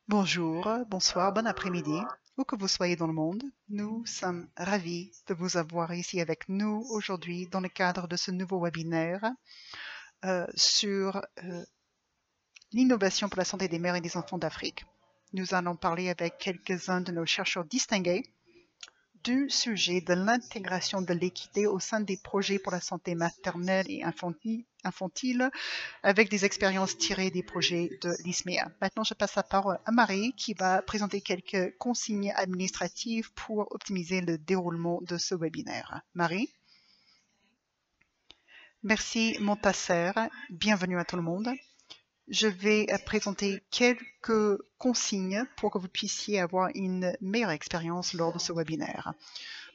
Bonjour, bonsoir, bon après-midi, où que vous soyez dans le monde. Nous sommes ravis de vous avoir ici avec nous aujourd'hui dans le cadre de ce nouveau webinaire sur l'innovation pour la santé des mères et des enfants d'Afrique. Nous allons parler avec quelques-uns de nos chercheurs distingués du sujet de l'intégration de l'équité au sein des projets pour la santé maternelle et infantile avec des expériences tirées des projets de l'ISMEA. Maintenant, je passe la parole à Marie qui va présenter quelques consignes administratives pour optimiser le déroulement de ce webinaire. Marie? Merci Montasser, bienvenue à tout le monde. Je vais présenter quelques consignes pour que vous puissiez avoir une meilleure expérience lors de ce webinaire.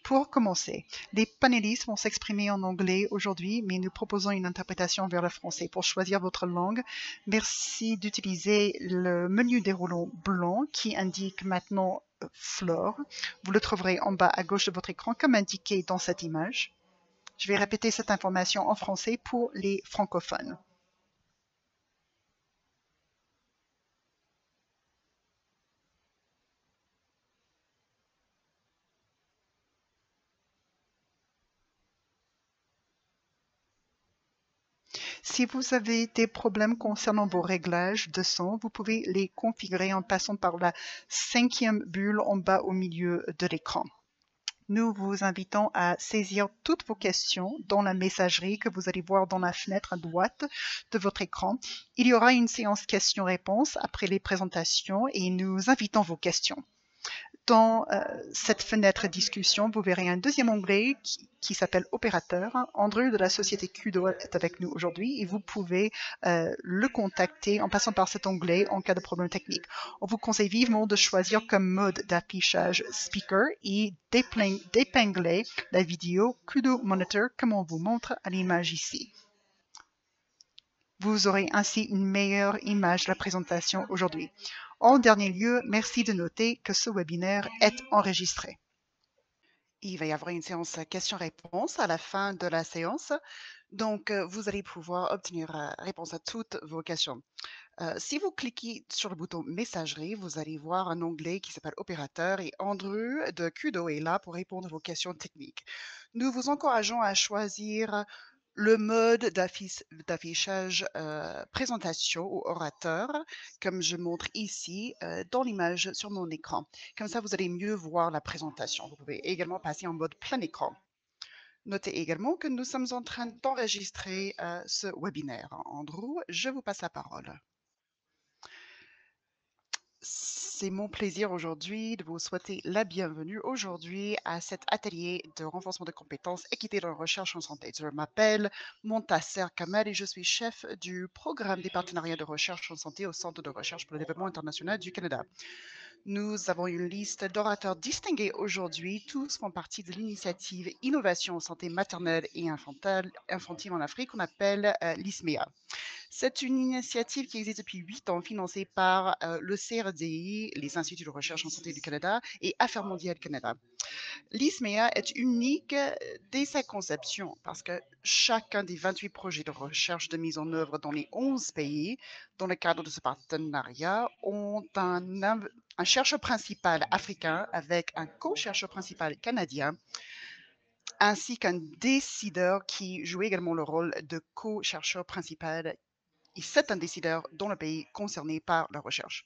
Pour commencer, les panélistes vont s'exprimer en anglais aujourd'hui, mais nous proposons une interprétation vers le français. Pour choisir votre langue, merci d'utiliser le menu déroulant blanc qui indique maintenant Flore. Vous le trouverez en bas à gauche de votre écran comme indiqué dans cette image. Je vais répéter cette information en français pour les francophones. Si vous avez des problèmes concernant vos réglages de son, vous pouvez les configurer en passant par la 5e bulle en bas au milieu de l'écran. Nous vous invitons à saisir toutes vos questions dans la messagerie que vous allez voir dans la fenêtre à droite de votre écran. Il y aura une séance questions-réponses après les présentations et nous invitons vos questions. Dans cette fenêtre discussion, vous verrez un deuxième onglet qui s'appelle Opérateur. Andrew de la société Kudo est avec nous aujourd'hui et vous pouvez le contacter en passant par cet onglet en cas de problème technique. On vous conseille vivement de choisir comme mode d'affichage Speaker et d'épingler la vidéo Kudo Monitor comme on vous montre à l'image ici. Vous aurez ainsi une meilleure image de la présentation aujourd'hui. En dernier lieu, merci de noter que ce webinaire est enregistré. Il va y avoir une séance questions-réponses à la fin de la séance. Donc, vous allez pouvoir obtenir réponse à toutes vos questions. Si vous cliquez sur le bouton Messagerie, vous allez voir un onglet qui s'appelle Opérateur et Andrew de Kudo est là pour répondre à vos questions techniques. Nous vous encourageons à choisir le mode d'affichage présentation ou orateur, comme je montre ici dans l'image sur mon écran. Comme ça, vous allez mieux voir la présentation. Vous pouvez également passer en mode plein écran. Notez également que nous sommes en train d'enregistrer ce webinaire. Andrew, je vous passe la parole. C'est mon plaisir aujourd'hui de vous souhaiter la bienvenue aujourd'hui à cet atelier de renforcement de compétences équité dans la recherche en santé. Je m'appelle Montasser Kamal et je suis chef du programme des partenariats de recherche en santé au Centre de recherche pour le développement international du Canada. Nous avons une liste d'orateurs distingués aujourd'hui. Tous font partie de l'initiative Innovation en santé maternelle et infantile en Afrique qu'on appelle l'ISMEA. C'est une initiative qui existe depuis 8 ans, financée par le CRDI, les Instituts de recherche en santé du Canada et Affaires mondiales Canada. L'ISMEA est unique dès sa conception parce que chacun des 28 projets de recherche de mise en œuvre dans les 11 pays, dans le cadre de ce partenariat, ont un chercheur principal africain avec un co-chercheur principal canadien ainsi qu'un décideur qui joue également le rôle de co-chercheur principal et c'est un décideur dans le pays concerné par la recherche.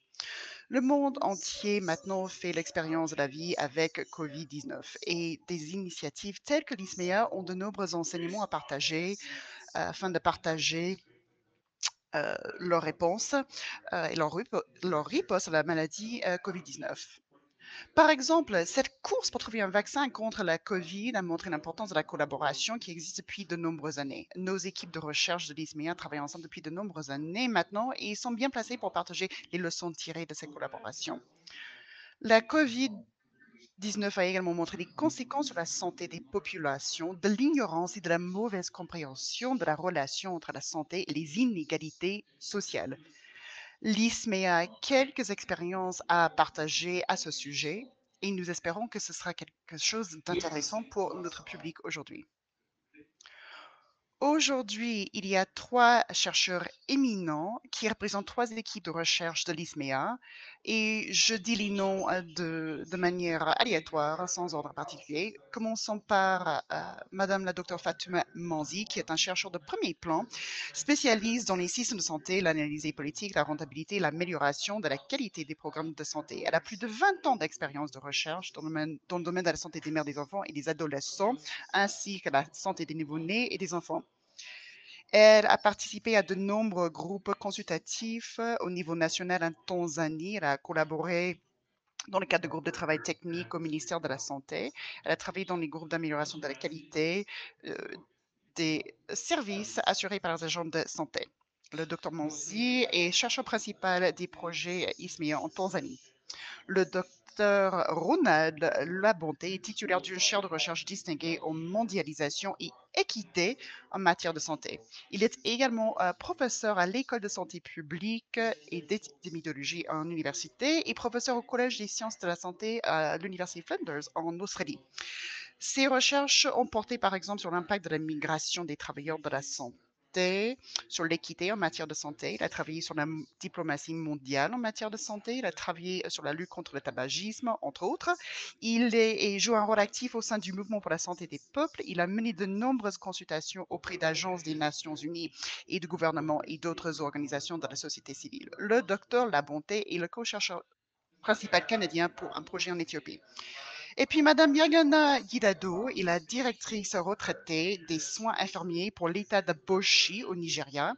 Le monde entier maintenant fait l'expérience de la vie avec COVID-19 et des initiatives telles que l'ISMEA ont de nombreux enseignements à partager afin de partager leurs réponses et leur riposte à la maladie COVID-19. Par exemple, cette course pour trouver un vaccin contre la COVID a montré l'importance de la collaboration qui existe depuis de nombreuses années. Nos équipes de recherche de l'ISMEA travaillent ensemble depuis de nombreuses années maintenant et sont bien placées pour partager les leçons tirées de ces collaborations. La COVID-19 a également montré les conséquences sur la santé des populations, de l'ignorance et de la mauvaise compréhension de la relation entre la santé et les inégalités sociales. L'ISMEA a quelques expériences à partager à ce sujet et nous espérons que ce sera quelque chose d'intéressant pour notre public aujourd'hui. Aujourd'hui, il y a 3 chercheurs éminents qui représentent 3 équipes de recherche de l'ISMEA et je dis les noms, de manière aléatoire, sans ordre particulier. Commençons par, madame la docteure Fatouma Manzi, qui est un chercheur de premier plan, spécialiste dans les systèmes de santé, l'analyse politique, la rentabilité et l'amélioration de la qualité des programmes de santé. Elle a plus de 20 ans d'expérience de recherche dans le domaine de la santé des mères, des enfants et des adolescents, ainsi que la santé des nouveau-nés et des enfants. Elle a participé à de nombreux groupes consultatifs au niveau national en Tanzanie. Elle a collaboré dans le cadre de groupes de travail technique au ministère de la Santé. Elle a travaillé dans les groupes d'amélioration de la qualité euh, des services assurés par les agents de santé. Le Dr Manzi est chercheur principal des projets ISMEA en Tanzanie. Le docteur Ronald Labonté est titulaire d'une chaire de recherche distinguée en mondialisation et équité en matière de santé. Il est également professeur à l'école de santé publique et d'épidémiologie en université et professeur au Collège des sciences de la santé à l'Université Flinders en Australie. Ses recherches ont porté par exemple sur l'impact de la migration des travailleurs de la santé, sur l'équité en matière de santé. Il a travaillé sur la diplomatie mondiale en matière de santé. Il a travaillé sur la lutte contre le tabagisme, entre autres. Il joue un rôle actif au sein du mouvement pour la santé des peuples. Il a mené de nombreuses consultations auprès d'agences des Nations Unies et de gouvernements et d'autres organisations de la société civile. Le docteur Labonté est le co-chercheur principal canadien pour un projet en Éthiopie. Et puis, Madame Yagana Gidado est la directrice retraitée des soins infirmiers pour l'État de Boshi au Nigeria.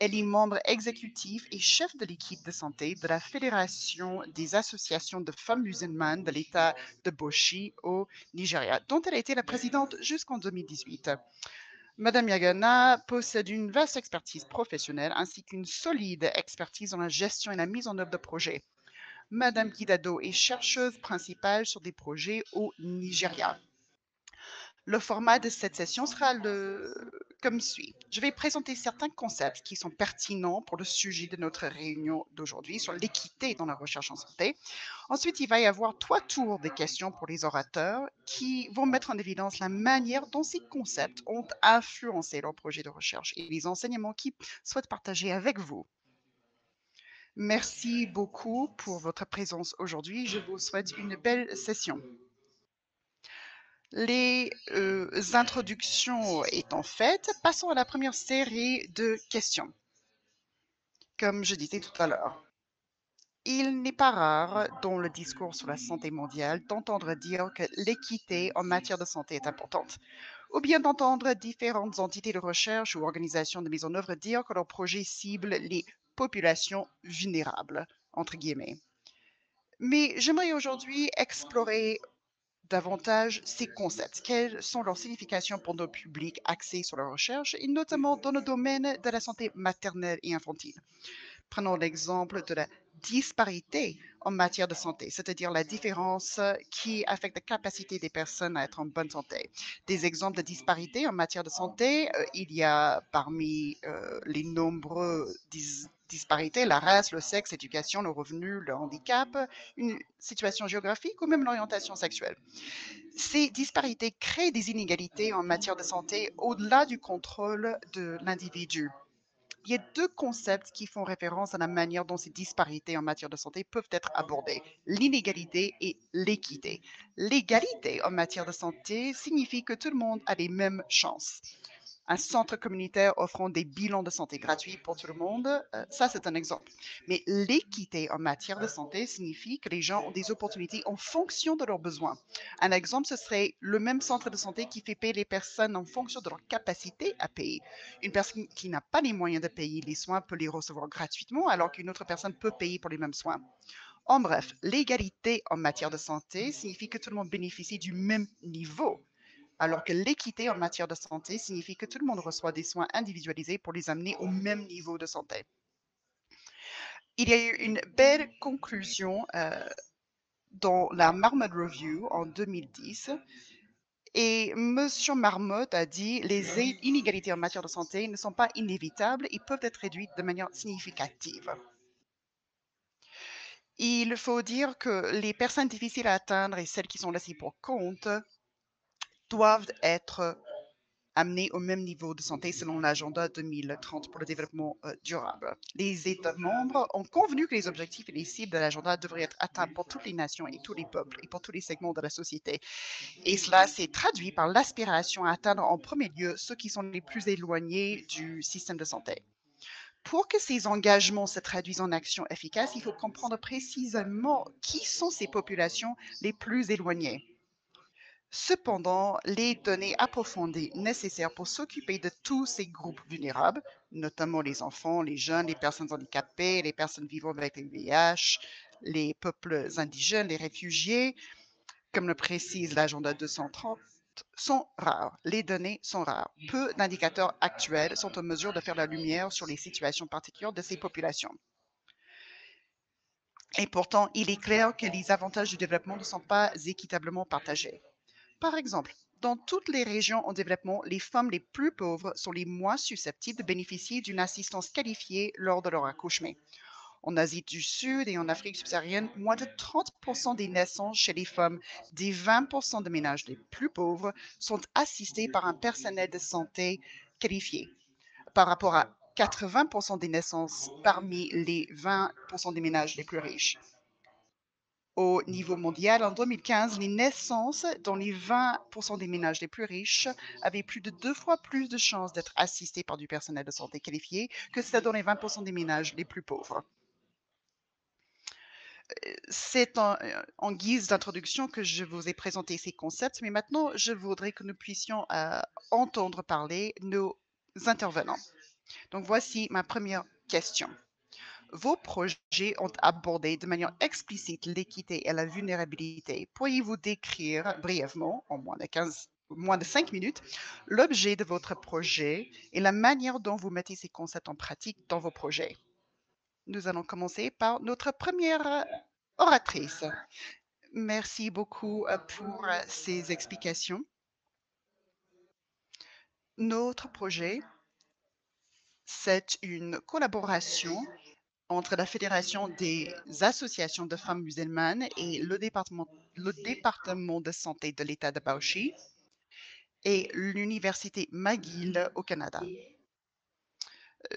Elle est membre exécutif et chef de l'équipe de santé de la Fédération des associations de femmes musulmanes de l'État de Boshi au Nigeria, dont elle a été la présidente jusqu'en 2018. Madame Yagana possède une vaste expertise professionnelle ainsi qu'une solide expertise dans la gestion et la mise en œuvre de projets. Madame Guidado est chercheuse principale sur des projets au Nigeria. Le format de cette session sera comme suit. Je vais présenter certains concepts qui sont pertinents pour le sujet de notre réunion d'aujourd'hui sur l'équité dans la recherche en santé. Ensuite, il va y avoir 3 tours de questions pour les orateurs qui vont mettre en évidence la manière dont ces concepts ont influencé leur projet de recherche et les enseignements qu'ils souhaitent partager avec vous. Merci beaucoup pour votre présence aujourd'hui. Je vous souhaite une belle session. Les introductions étant faites, passons à la première série de questions. Comme je disais tout à l'heure, il n'est pas rare dans le discours sur la santé mondiale d'entendre dire que l'équité en matière de santé est importante, ou bien d'entendre différentes entités de recherche ou organisations de mise en œuvre dire que leur projet cible les populations vulnérables, entre guillemets. Mais j'aimerais aujourd'hui explorer davantage ces concepts. Quelles sont leurs significations pour nos publics axés sur la recherche et notamment dans le domaine de la santé maternelle et infantile. Prenons l'exemple de la disparité en matière de santé, c'est-à-dire la différence qui affecte la capacité des personnes à être en bonne santé. Des exemples de disparité en matière de santé, il y a parmi les nombreux disparités, la race, le sexe, l'éducation, le revenu, le handicap, une situation géographique ou même l'orientation sexuelle. Ces disparités créent des inégalités en matière de santé au-delà du contrôle de l'individu. Il y a 2 concepts qui font référence à la manière dont ces disparités en matière de santé peuvent être abordées, l'inégalité et l'équité. L'égalité en matière de santé signifie que tout le monde a les mêmes chances. Un centre communautaire offrant des bilans de santé gratuits pour tout le monde, ça c'est un exemple. Mais l'équité en matière de santé signifie que les gens ont des opportunités en fonction de leurs besoins. Un exemple, ce serait le même centre de santé qui fait payer les personnes en fonction de leur capacité à payer. Une personne qui n'a pas les moyens de payer les soins peut les recevoir gratuitement, alors qu'une autre personne peut payer pour les mêmes soins. En bref, l'égalité en matière de santé signifie que tout le monde bénéficie du même niveau, alors que l'équité en matière de santé signifie que tout le monde reçoit des soins individualisés pour les amener au même niveau de santé. Il y a eu une belle conclusion dans la Marmot Review en 2010. Et M. Marmot a dit les inégalités en matière de santé ne sont pas inévitables et peuvent être réduites de manière significative. Il faut dire que les personnes difficiles à atteindre et celles qui sont laissées pour compte doivent être amenés au même niveau de santé selon l'agenda 2030 pour le développement durable. Les États membres ont convenu que les objectifs et les cibles de l'agenda devraient être atteints pour toutes les nations et tous les peuples et pour tous les segments de la société. Et cela s'est traduit par l'aspiration à atteindre en premier lieu ceux qui sont les plus éloignés du système de santé. Pour que ces engagements se traduisent en actions efficaces, il faut comprendre précisément qui sont ces populations les plus éloignées. Cependant, les données approfondies nécessaires pour s'occuper de tous ces groupes vulnérables, notamment les enfants, les jeunes, les personnes handicapées, les personnes vivant avec le VIH, les peuples indigènes, les réfugiés, comme le précise l'agenda 230, sont rares. Les données sont rares. Peu d'indicateurs actuels sont en mesure de faire la lumière sur les situations particulières de ces populations. Et pourtant, il est clair que les avantages du développement ne sont pas équitablement partagés. Par exemple, dans toutes les régions en développement, les femmes les plus pauvres sont les moins susceptibles de bénéficier d'une assistance qualifiée lors de leur accouchement. En Asie du Sud et en Afrique subsaharienne, moins de 30% des naissances chez les femmes des 20% de ménages les plus pauvres sont assistées par un personnel de santé qualifié, par rapport à 80% des naissances parmi les 20% des ménages les plus riches. Au niveau mondial, en 2015, les naissances dans les 20% des ménages les plus riches avaient plus de 2 fois plus de chances d'être assistées par du personnel de santé qualifié que celles dans les 20% des ménages les plus pauvres. C'est en guise d'introduction que je vous ai présenté ces concepts, mais maintenant, je voudrais que nous puissions entendre parler nos intervenants. Donc, voici ma première question. Vos projets ont abordé de manière explicite l'équité et la vulnérabilité. Pourriez-vous décrire brièvement, en moins de 5 minutes, l'objet de votre projet et la manière dont vous mettez ces concepts en pratique dans vos projets? Nous allons commencer par notre première oratrice. Merci beaucoup pour ces explications. Notre projet, c'est une collaboration entre la Fédération des associations de femmes musulmanes et le département de santé de l'État de Bauchi et l'Université McGill au Canada.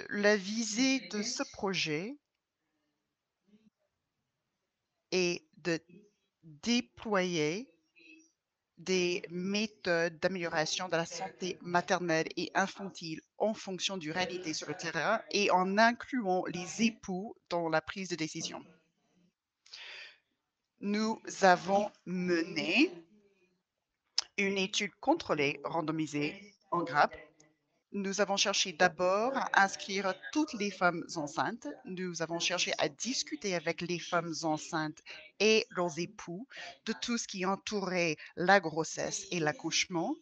La visée de ce projet est de déployer des méthodes d'amélioration de la santé maternelle et infantile en fonction du réalité sur le terrain et en incluant les époux dans la prise de décision. Nous avons mené une étude contrôlée, randomisée, en grappe. Nous avons cherché d'abord à inscrire toutes les femmes enceintes. Nous avons cherché à discuter avec les femmes enceintes et leurs époux de tout ce qui entourait la grossesse et l'accouchement.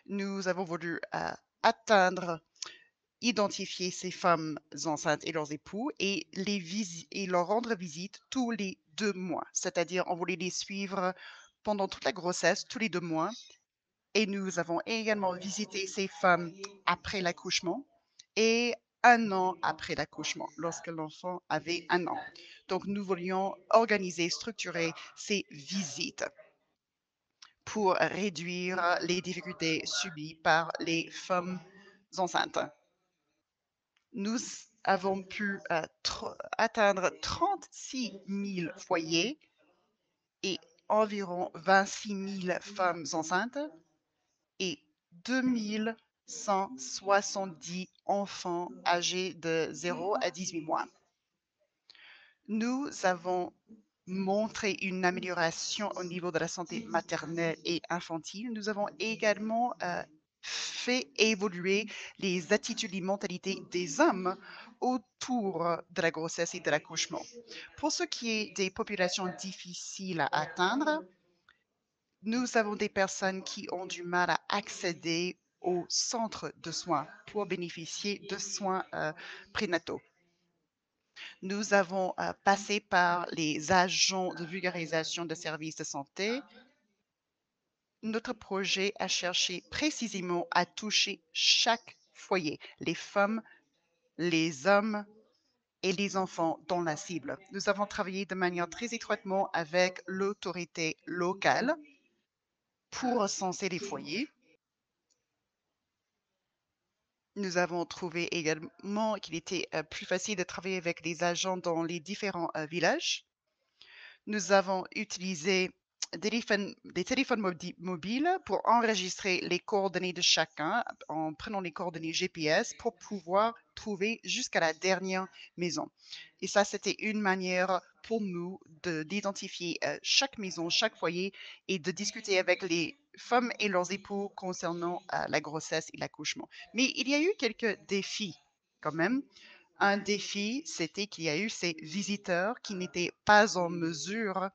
Nous avons voulu identifier ces femmes enceintes et leurs époux et leur rendre visite tous les 2 mois. C'est-à-dire, on voulait les suivre pendant toute la grossesse, tous les 2 mois. Et nous avons également visité ces femmes après l'accouchement et 1 an après l'accouchement, lorsque l'enfant avait 1 an. Donc, nous voulions organiser, structurer ces visites pour réduire les difficultés subies par les femmes enceintes. Nous avons pu atteindre 36 000 foyers et environ 26 000 femmes enceintes et 2 170 enfants âgés de 0 à 18 mois. Nous avons montré une amélioration au niveau de la santé maternelle et infantile. Nous avons également fait évoluer les attitudes et mentalités des hommes autour de la grossesse et de l'accouchement. Pour ce qui est des populations difficiles à atteindre, nous avons des personnes qui ont du mal à accéder aux centres de soins pour bénéficier de soins prénataux. Nous avons passé par les agents de vulgarisation de services de santé. Notre projet a cherché précisément à toucher chaque foyer, les femmes, les hommes et les enfants dans la cible. Nous avons travaillé de manière très étroitement avec l'autorité locale pour recenser les foyers. Nous avons trouvé également qu'il était plus facile de travailler avec les agents dans les différents villages. Nous avons utilisé des téléphones mobiles pour enregistrer les coordonnées de chacun en prenant les coordonnées GPS pour pouvoir trouver jusqu'à la dernière maison. Et ça, c'était une manière pour nous d'identifier chaque maison, chaque foyer et de discuter avec les femmes et leurs époux concernant la grossesse et l'accouchement. Mais il y a eu quelques défis quand même. Un défi, c'était qu'il y a eu ces visiteurs qui n'étaient pas en mesure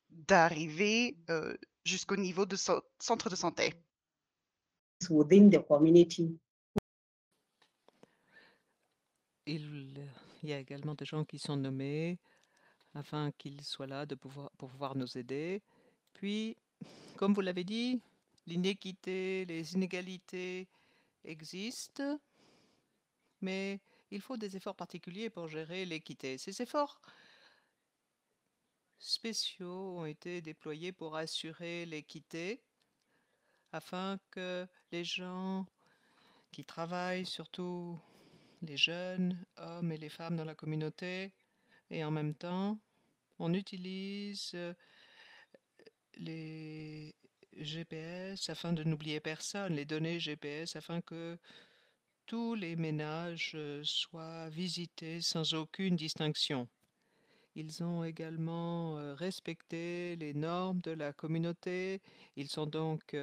d'arriver jusqu'au niveau de centre de santé. Within the community. Il y a également des gens qui sont nommés afin qu'ils soient là pour pouvoir nous aider. Puis, comme vous l'avez dit, l'inéquité, les inégalités existent, mais il faut des efforts particuliers pour gérer l'équité. Ces efforts spéciaux ont été déployés pour assurer l'équité afin que les gens qui travaillent, surtout les jeunes hommes et les femmes dans la communauté, et en même temps, on utilise les GPS afin de n'oublier personne, les données GPS afin que tous les ménages soient visités sans aucune distinction. Ils ont également respecté les normes de la communauté. Ils sont donc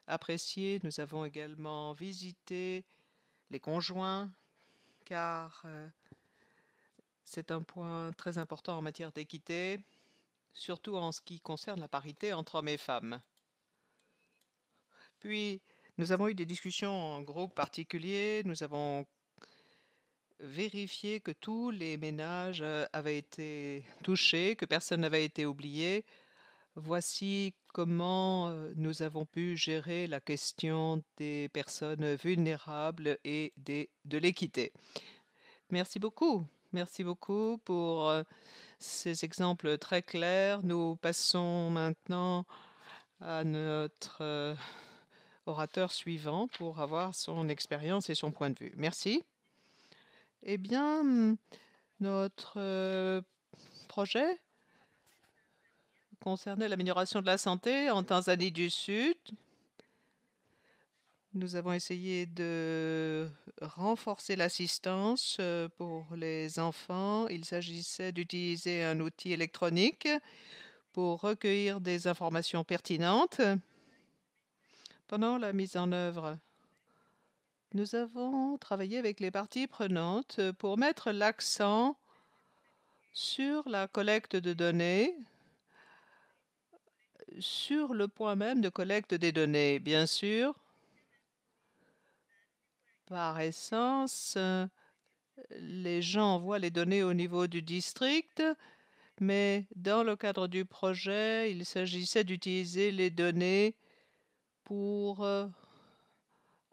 appréciés. Nous avons également visité les conjoints car c'est un point très important en matière d'équité, surtout en ce qui concerne la parité entre hommes et femmes. Puis, nous avons eu des discussions en groupe particulier. Nous avons vérifié que tous les ménages avaient été touchés, que personne n'avait été oublié. Voici comment nous avons pu gérer la question des personnes vulnérables et de l'équité. Merci beaucoup. Merci beaucoup pour ces exemples très clairs. Nous passons maintenant à notre orateur suivant pour avoir son expérience et son point de vue. Merci. Eh bien, notre projet concernait l'amélioration de la santé en Tanzanie du Sud. Nous avons essayé de renforcer l'assistance pour les enfants. Il s'agissait d'utiliser un outil électronique pour recueillir des informations pertinentes. Pendant la mise en œuvre, nous avons travaillé avec les parties prenantes pour mettre l'accent sur la collecte de données, sur le point même de collecte des données. Bien sûr, par essence, les gens envoient les données au niveau du district, mais dans le cadre du projet, il s'agissait d'utiliser les données pour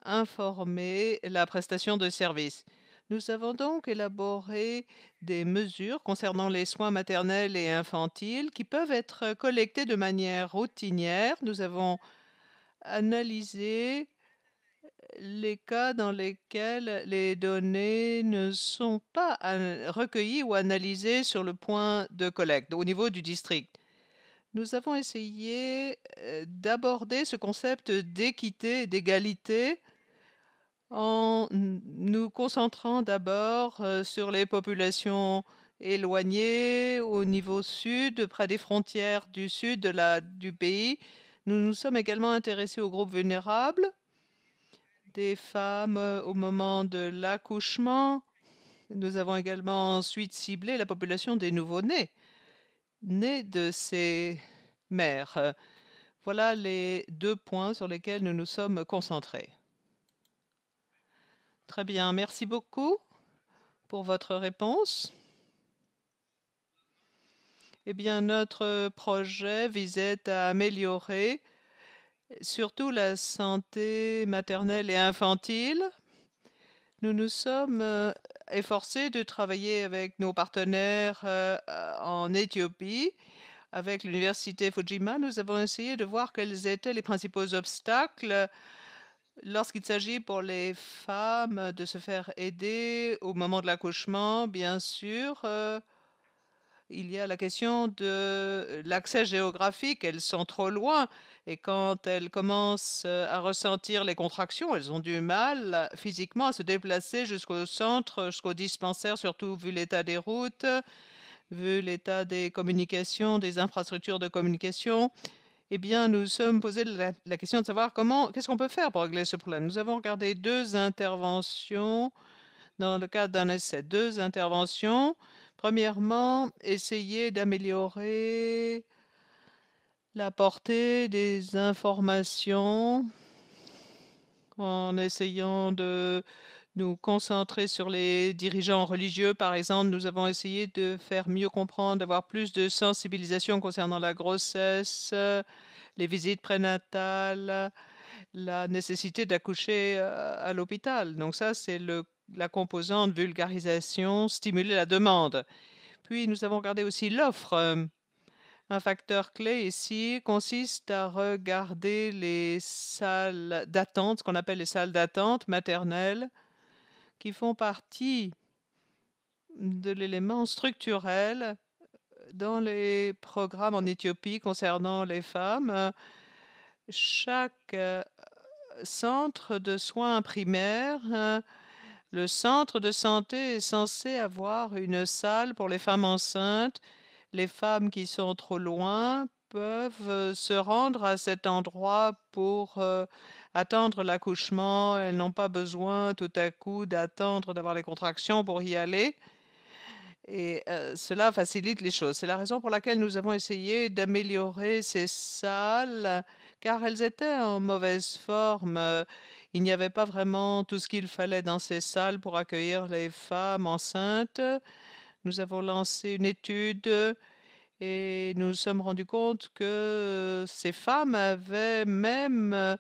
informer la prestation de services. Nous avons donc élaboré des mesures concernant les soins maternels et infantiles qui peuvent être collectés de manière routinière. Nous avons analysé les cas dans lesquels les données ne sont pas recueillies ou analysées sur le point de collecte au niveau du district. Nous avons essayé d'aborder ce concept d'équité et d'égalité en nous concentrant d'abord sur les populations éloignées au niveau sud, près des frontières du sud du pays. Nous nous sommes également intéressés aux groupes vulnérables, des femmes au moment de l'accouchement. Nous avons également ensuite ciblé la population des nouveau-nés, nés de ces mères. Voilà les 2 points sur lesquels nous nous sommes concentrés. Très bien, merci beaucoup pour votre réponse. Eh bien, notre projet visait à améliorer surtout la santé maternelle et infantile. Nous nous sommes efforcés de travailler avec nos partenaires en Éthiopie Avec l'université Fujima, nous avons essayé de voir quels étaient les principaux obstacles lorsqu'il s'agit pour les femmes de se faire aider au moment de l'accouchement. Bien sûr, il y a la question de l'accès géographique. Elles sont trop loin et quand elles commencent à ressentir les contractions, elles ont du mal physiquement à se déplacer jusqu'au centre, jusqu'au dispensaire, surtout vu l'état des routes, vu l'état des communications, des infrastructures de communication. Eh bien, nous sommes posé la question de savoir qu'est-ce qu'on peut faire pour régler ce problème. Nous avons regardé 2 interventions dans le cadre d'un essai. 2 interventions. Premièrement, essayer d'améliorer la portée des informations en essayant de nous concentrer sur les dirigeants religieux. Par exemple, nous avons essayé de faire mieux comprendre, d'avoir plus de sensibilisation concernant la grossesse, les visites prénatales, la nécessité d'accoucher à l'hôpital. Donc ça, c'est la composante vulgarisation, stimuler la demande. Puis nous avons regardé aussi l'offre. Un facteur clé ici consiste à regarder les salles d'attente, ce qu'on appelle les salles d'attente maternelles, qui font partie de l'élément structurel dans les programmes en Éthiopie concernant les femmes. Chaque centre de soins primaires, le centre de santé est censé avoir une salle pour les femmes enceintes. Les femmes qui sont trop loin peuvent se rendre à cet endroit pour attendre l'accouchement. Elles n'ont pas besoin tout à coup d'attendre d'avoir les contractions pour y aller. Et cela facilite les choses. C'est la raison pour laquelle nous avons essayé d'améliorer ces salles, car elles étaient en mauvaise forme. Il n'y avait pas vraiment tout ce qu'il fallait dans ces salles pour accueillir les femmes enceintes. Nous avons lancé une étude et nous nous sommes rendus compte que ces femmes avaient même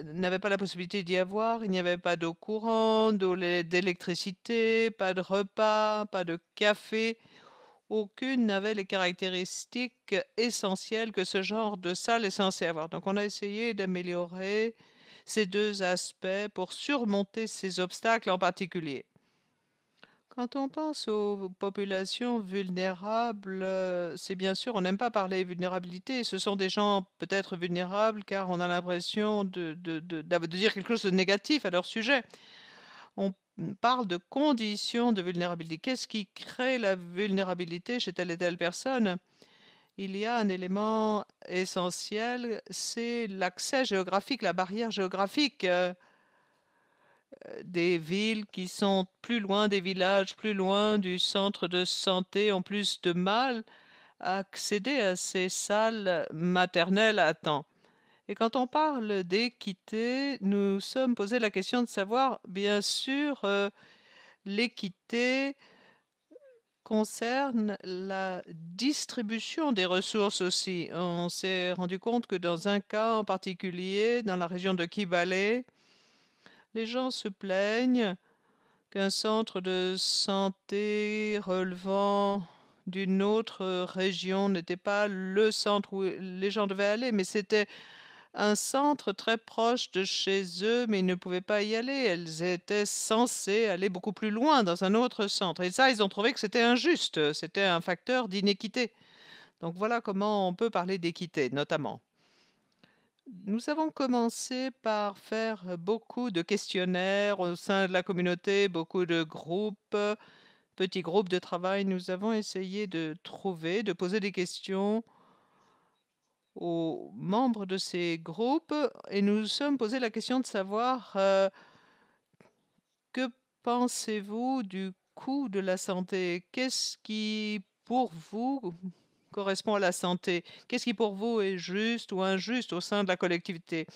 n'avaient pas la possibilité d'y avoir. Il n'y avait pas d'eau courante, d'électricité, pas de repas, pas de café. Aucune n'avait les caractéristiques essentielles que ce genre de salle est censé avoir. Donc on a essayé d'améliorer ces 2 aspects pour surmonter ces obstacles en particulier. Quand on pense aux populations vulnérables, c'est bien sûr, on n'aime pas parler vulnérabilité. Ce sont des gens peut-être vulnérables car on a l'impression de dire quelque chose de négatif à leur sujet. On parle de conditions de vulnérabilité. Qu'est-ce qui crée la vulnérabilité chez telle et telle personne? Il y a un élément essentiel, c'est l'accès géographique, la barrière géographique. Des villes qui sont plus loin des villages, plus loin du centre de santé, ont plus de mal à accéder à ces salles maternelles à temps. Et quand on parle d'équité, nous sommes posé la question de savoir, bien sûr, l'équité concerne la distribution des ressources aussi. On s'est rendu compte que dans un cas en particulier, dans la région de Kibale, les gens se plaignent qu'un centre de santé relevant d'une autre région n'était pas le centre où les gens devaient aller, mais c'était un centre très proche de chez eux, mais ils ne pouvaient pas y aller. Elles étaient censées aller beaucoup plus loin dans un autre centre. Et ça, ils ont trouvé que c'était injuste. C'était un facteur d'inéquité. Donc voilà comment on peut parler d'équité, notamment. Nous avons commencé par faire beaucoup de questionnaires au sein de la communauté, beaucoup de groupes, petits groupes de travail. Nous avons essayé de poser des questions aux membres de ces groupes et nous nous sommes posé la question de savoir que pensez-vous du coût de la santé? Qu'est-ce qui, pour vous, correspond à la santé? Qu'est-ce qui, pour vous, est juste ou injuste au sein de la collectivité?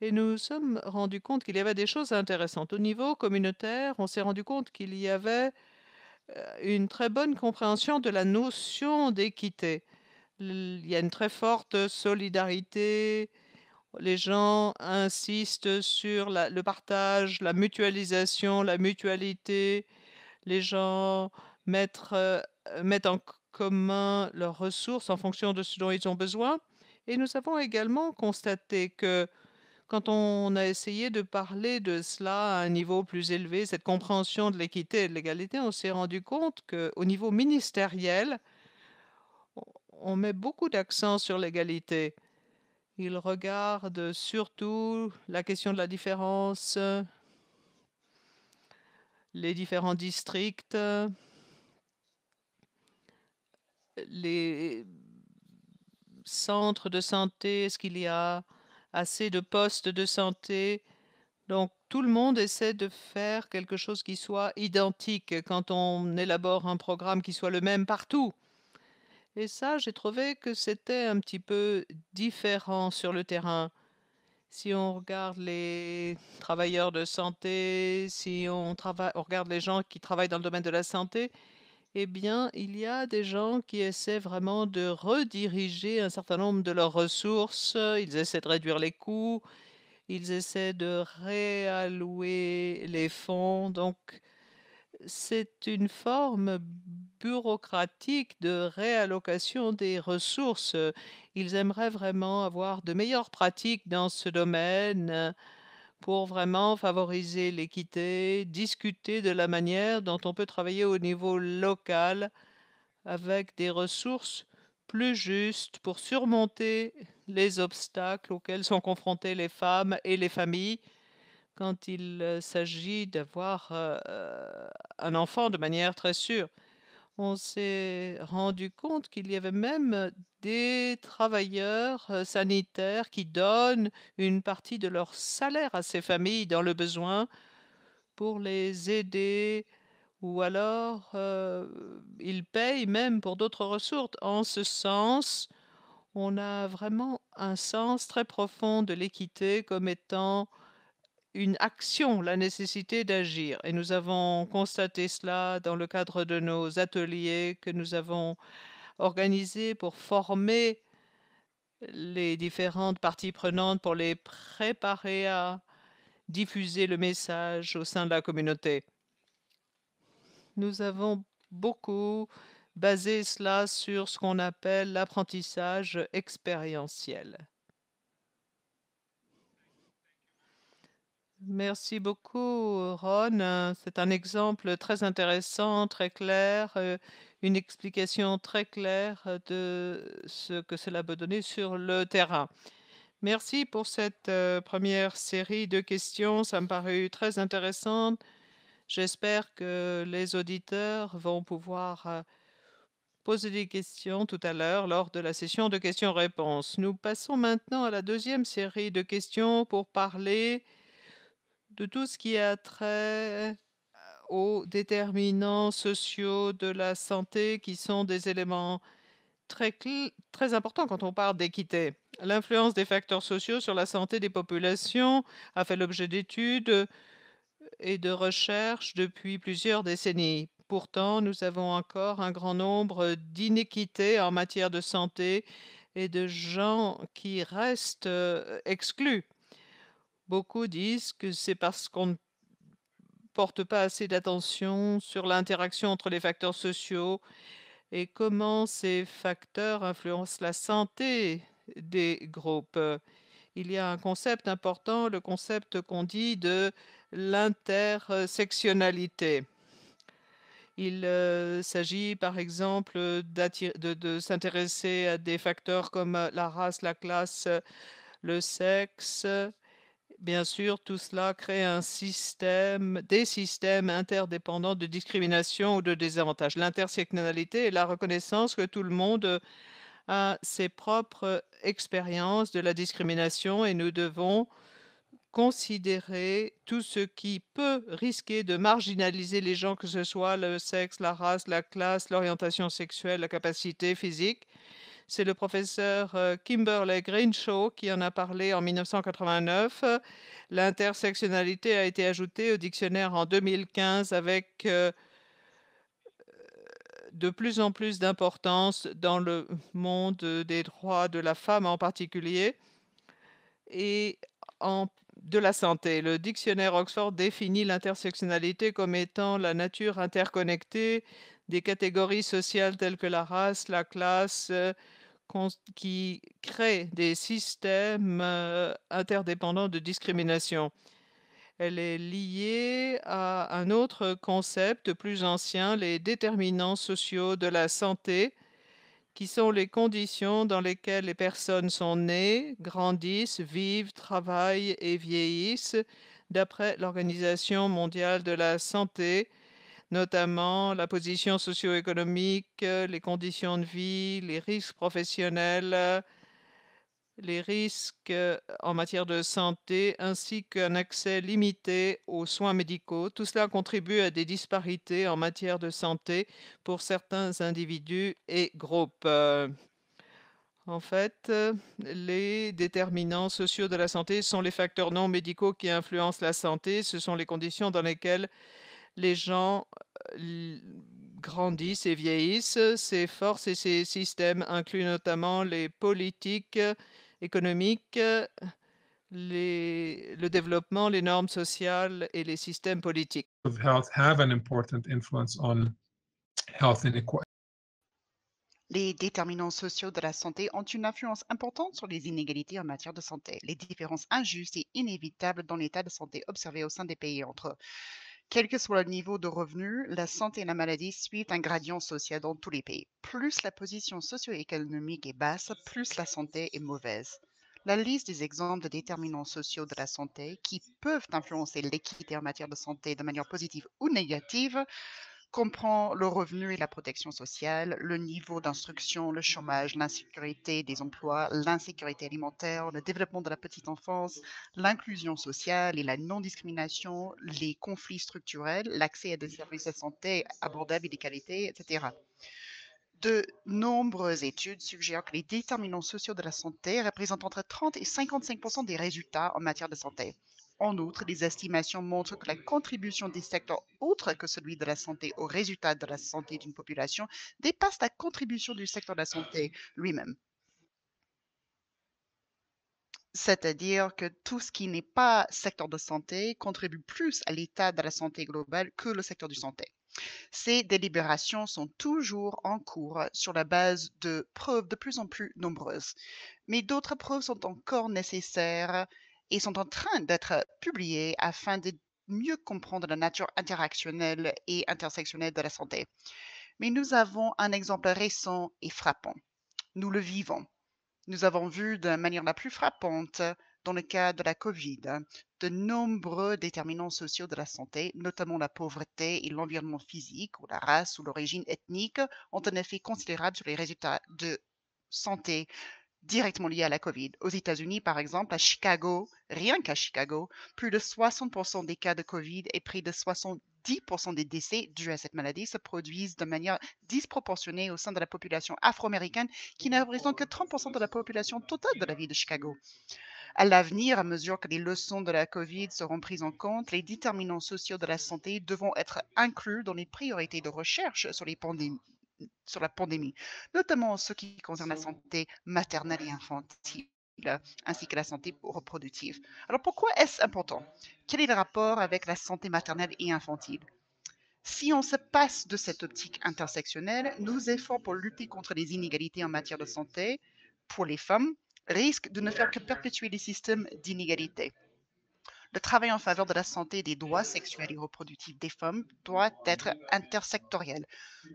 Et nous nous sommes rendus compte qu'il y avait des choses intéressantes. Au niveau communautaire, on s'est rendu compte qu'il y avait une très bonne compréhension de la notion d'équité. Il y a une très forte solidarité. Les gens insistent sur le partage, la mutualisation, la mutualité. Les gens mettent en commun leurs ressources en fonction de ce dont ils ont besoin. Et nous avons également constaté que quand on a essayé de parler de cela à un niveau plus élevé, cette compréhension de l'équité et de l'égalité, on s'est rendu compte qu'au niveau ministériel, on met beaucoup d'accent sur l'égalité. Ils regardent surtout la question de la différence, les différents districts, les centres de santé, est-ce qu'il y a assez de postes de santé? Donc, tout le monde essaie de faire quelque chose qui soit identique quand on élabore un programme qui soit le même partout. Et ça, j'ai trouvé que c'était un petit peu différent sur le terrain. Si on regarde les travailleurs de santé, si on regarde les gens qui travaillent dans le domaine de la santé, eh bien, il y a des gens qui essaient vraiment de rediriger un certain nombre de leurs ressources. Ils essaient de réduire les coûts, ils essaient de réallouer les fonds. Donc, c'est une forme bureaucratique de réallocation des ressources. Ils aimeraient vraiment avoir de meilleures pratiques dans ce domaine pour vraiment favoriser l'équité, discuter de la manière dont on peut travailler au niveau local avec des ressources plus justes pour surmonter les obstacles auxquels sont confrontées les femmes et les familles quand il s'agit d'avoir un enfant de manière très sûre. On s'est rendu compte qu'il y avait même des travailleurs sanitaires qui donnent une partie de leur salaire à ces familles dans le besoin pour les aider, ou alors ils payent même pour d'autres ressources. En ce sens, on a vraiment un sens très profond de l'équité comme étant une action, la nécessité d'agir. Et nous avons constaté cela dans le cadre de nos ateliers que nous avons organisés pour former les différentes parties prenantes, pour les préparer à diffuser le message au sein de la communauté. Nous avons beaucoup basé cela sur ce qu'on appelle l'apprentissage expérientiel. Merci beaucoup, Ron. C'est un exemple très intéressant, très clair, une explication très claire de ce que cela peut donner sur le terrain. Merci pour cette première série de questions. Ça me paraît très intéressant. J'espère que les auditeurs vont pouvoir poser des questions tout à l'heure lors de la session de questions-réponses. Nous passons maintenant à la deuxième série de questions pour parler de tout ce qui a trait aux déterminants sociaux de la santé qui sont des éléments très importants quand on parle d'équité. L'influence des facteurs sociaux sur la santé des populations a fait l'objet d'études et de recherches depuis plusieurs décennies. Pourtant, nous avons encore un grand nombre d'inéquités en matière de santé et de gens qui restent exclus. Beaucoup disent que c'est parce qu'on ne porte pas assez d'attention sur l'interaction entre les facteurs sociaux et comment ces facteurs influencent la santé des groupes. Il y a un concept important, le concept qu'on dit de l'intersectionnalité. Il s'agit par exemple de s'intéresser à des facteurs comme la race, la classe, le sexe. Bien sûr, tout cela crée des systèmes interdépendants de discrimination ou de désavantage. L'intersectionnalité est la reconnaissance que tout le monde a ses propres expériences de la discrimination et nous devons considérer tout ce qui peut risquer de marginaliser les gens, que ce soit le sexe, la race, la classe, l'orientation sexuelle, la capacité physique. C'est le professeur Kimberley Crenshaw qui en a parlé en 1989. L'intersectionnalité a été ajoutée au dictionnaire en 2015 avec de plus en plus d'importance dans le monde des droits de la femme en particulier et de la santé. Le dictionnaire Oxford définit l'intersectionnalité comme étant la nature interconnectée des catégories sociales telles que la race, la classe, qui créent des systèmes interdépendants de discrimination. Elle est liée à un autre concept plus ancien, les déterminants sociaux de la santé, qui sont les conditions dans lesquelles les personnes sont nées, grandissent, vivent, travaillent et vieillissent, d'après l'Organisation mondiale de la santé, notamment la position socio-économique, les conditions de vie, les risques professionnels, les risques en matière de santé, ainsi qu'un accès limité aux soins médicaux. Tout cela contribue à des disparités en matière de santé pour certains individus et groupes. En fait, les déterminants sociaux de la santé sont les facteurs non médicaux qui influencent la santé. Ce sont les conditions dans lesquelles les gens grandissent et vieillissent. Ces forces et ces systèmes incluent notamment les politiques économiques, le développement, les normes sociales et les systèmes politiques. Of health have an important influence on health inequality. Les déterminants sociaux de la santé ont une influence importante sur les inégalités en matière de santé. Les différences injustes et inévitables dans l'état de santé observées au sein des pays entre eux. Quel que soit le niveau de revenu, la santé et la maladie suivent un gradient social dans tous les pays. Plus la position socio-économique est basse, plus la santé est mauvaise. La liste des exemples de déterminants sociaux de la santé qui peuvent influencer l'équité en matière de santé de manière positive ou négative comprend le revenu et la protection sociale, le niveau d'instruction, le chômage, l'insécurité des emplois, l'insécurité alimentaire, le développement de la petite enfance, l'inclusion sociale et la non-discrimination, les conflits structurels, l'accès à des services de santé abordables et de qualité, etc. De nombreuses études suggèrent que les déterminants sociaux de la santé représentent entre 30 et 55% des résultats en matière de santé. En outre, les estimations montrent que la contribution des secteurs autres que celui de la santé aux résultats de la santé d'une population dépasse la contribution du secteur de la santé lui-même. C'est-à-dire que tout ce qui n'est pas secteur de santé contribue plus à l'état de la santé globale que le secteur de santé. Ces délibérations sont toujours en cours sur la base de preuves de plus en plus nombreuses. Mais d'autres preuves sont encore nécessaires et sont en train d'être publiées afin de mieux comprendre la nature interactionnelle et intersectionnelle de la santé. Mais nous avons un exemple récent et frappant. Nous le vivons. Nous avons vu de la manière la plus frappante dans le cas de la COVID, de nombreux déterminants sociaux de la santé, notamment la pauvreté et l'environnement physique ou la race ou l'origine ethnique, ont un effet considérable sur les résultats de santé directement liés à la COVID. Aux États-Unis, par exemple, à Chicago, rien qu'à Chicago, plus de 60% des cas de COVID et près de 70% des décès dus à cette maladie se produisent de manière disproportionnée au sein de la population afro-américaine qui ne représente que 30% de la population totale de la ville de Chicago. À l'avenir, à mesure que les leçons de la COVID seront prises en compte, les déterminants sociaux de la santé devront être inclus dans les priorités de recherche sur la pandémie, notamment en ce qui concerne la santé maternelle et infantile, ainsi que la santé reproductive. Alors pourquoi est-ce important? Quel est le rapport avec la santé maternelle et infantile? Si on se passe de cette optique intersectionnelle, nos efforts pour lutter contre les inégalités en matière de santé pour les femmes risquent de ne faire que perpétuer les systèmes d'inégalité. Le travail en faveur de la santé et des droits sexuels et reproductifs des femmes doit être intersectoriel.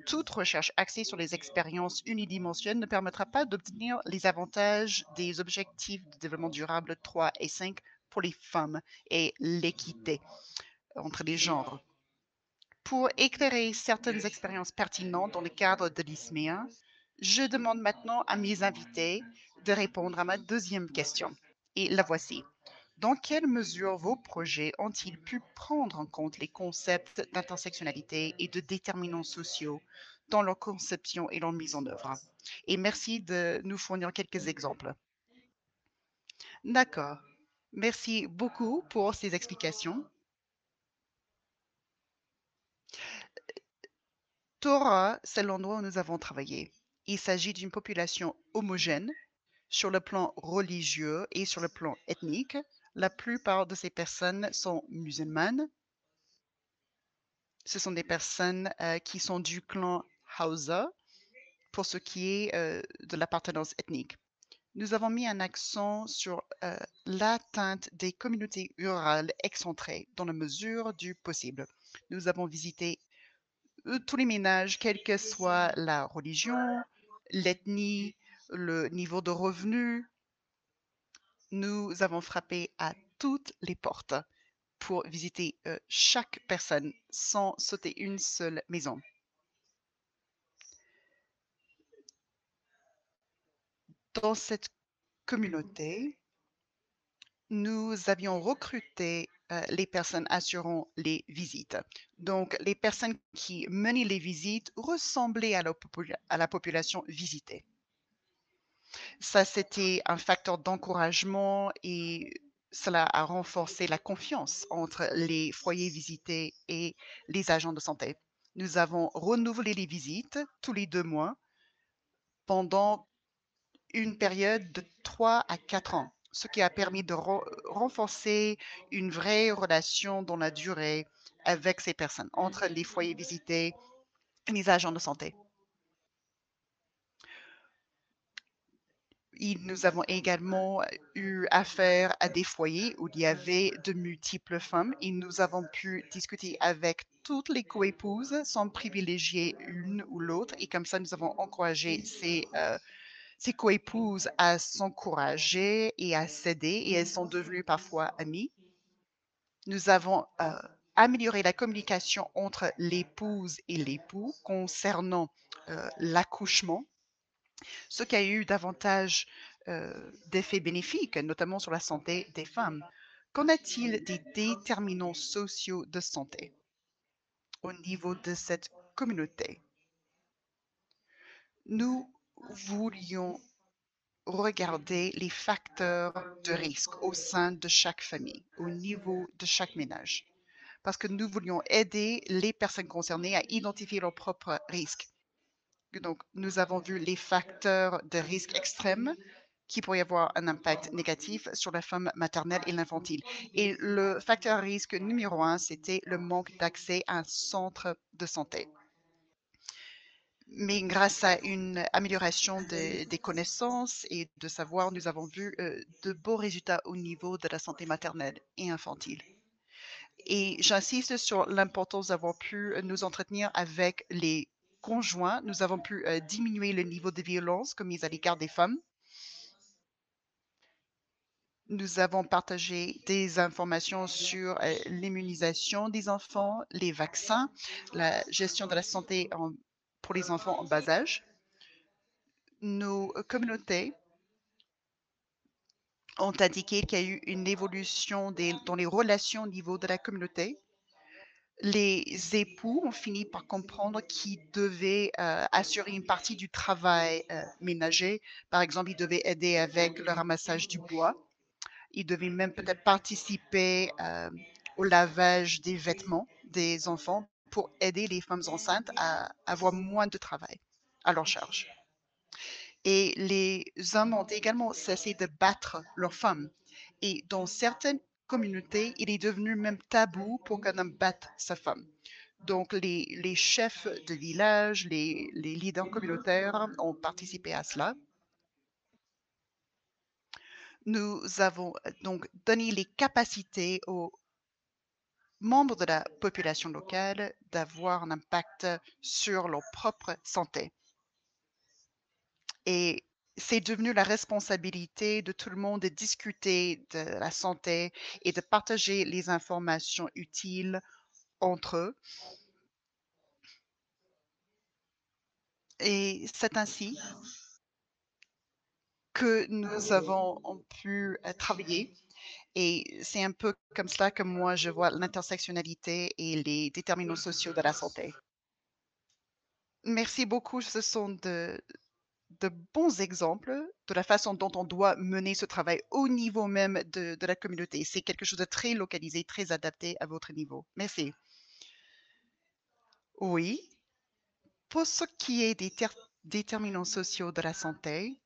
Toute recherche axée sur les expériences unidimensionnelles ne permettra pas d'obtenir les avantages des objectifs de développement durable 3 et 5 pour les femmes et l'équité entre les genres. Pour éclairer certaines expériences pertinentes dans le cadre de l'ISMEA, je demande maintenant à mes invités de répondre à ma deuxième question. Et la voici. Dans quelle mesure vos projets ont-ils pu prendre en compte les concepts d'intersectionnalité et de déterminants sociaux dans leur conception et leur mise en œuvre? Et merci de nous fournir quelques exemples. D'accord. Merci beaucoup pour ces explications. Torah, c'est l'endroit où nous avons travaillé. Il s'agit d'une population homogène sur le plan religieux et sur le plan ethnique. La plupart de ces personnes sont musulmanes. Ce sont des personnes qui sont du clan Hausa pour ce qui est de l'appartenance ethnique. Nous avons mis un accent sur l'atteinte des communautés rurales excentrées dans la mesure du possible. Nous avons visité tous les ménages, quelle que soit la religion, l'ethnie, le niveau de revenu. Nous avons frappé à toutes les portes pour visiter chaque personne sans sauter une seule maison. Dans cette communauté, nous avions recruté les personnes assurant les visites. Donc, les personnes qui menaient les visites ressemblaient à la population visitée. Ça, c'était un facteur d'encouragement et cela a renforcé la confiance entre les foyers visités et les agents de santé. Nous avons renouvelé les visites tous les 2 mois pendant une période de 3 à 4 ans, ce qui a permis de renforcer une vraie relation dans la durée avec ces personnes, entre les foyers visités et les agents de santé. Nous avons également eu affaire à des foyers où il y avait de multiples femmes et nous avons pu discuter avec toutes les coépouses sans privilégier une ou l'autre. Et comme ça, nous avons encouragé ces coépouses à s'encourager et à s'aider et elles sont devenues parfois amies. Nous avons amélioré la communication entre l'épouse et l'époux concernant l'accouchement, ce qui a eu davantage d'effets bénéfiques, notamment sur la santé des femmes. Qu'en est-il des déterminants sociaux de santé au niveau de cette communauté? Nous voulions regarder les facteurs de risque au sein de chaque famille, au niveau de chaque ménage, parce que nous voulions aider les personnes concernées à identifier leurs propres risques. Donc, nous avons vu les facteurs de risque extrêmes qui pourraient avoir un impact négatif sur la femme maternelle et l'infantile. Et le facteur risque numéro 1, c'était le manque d'accès à un centre de santé. Mais grâce à une amélioration des connaissances et de savoir, nous avons vu de beaux résultats au niveau de la santé maternelle et infantile. Et j'insiste sur l'importance d'avoir pu nous entretenir avec les conjoints. Nous avons pu diminuer le niveau de violence commise à l'égard des femmes. Nous avons partagé des informations sur l'immunisation des enfants, les vaccins, la gestion de la santé pour les enfants en bas âge. Nos communautés ont indiqué qu'il y a eu une évolution dans les relations au niveau de la communauté. Les époux ont fini par comprendre qu'ils devaient assurer une partie du travail ménager. Par exemple, ils devaient aider avec le ramassage du bois. Ils devaient même peut-être participer au lavage des vêtements des enfants pour aider les femmes enceintes à avoir moins de travail à leur charge. Et les hommes ont également cessé de battre leurs femmes. Et dans certaines communautés, il est devenu même tabou pour qu'un homme batte sa femme. Donc, les chefs de village, les leaders communautaires ont participé à cela. Nous avons donc donné les capacités aux membres de la population locale d'avoir un impact sur leur propre santé. Et c'est devenu la responsabilité de tout le monde de discuter de la santé et de partager les informations utiles entre eux. Et c'est ainsi que nous avons pu travailler. Et c'est un peu comme cela que moi, je vois l'intersectionnalité et les déterminants sociaux de la santé. Merci beaucoup. Ce sont de bons exemples de la façon dont on doit mener ce travail au niveau même de la communauté. C'est quelque chose de très localisé, très adapté à votre niveau. Merci. Oui, pour ce qui est des déterminants sociaux de la santé,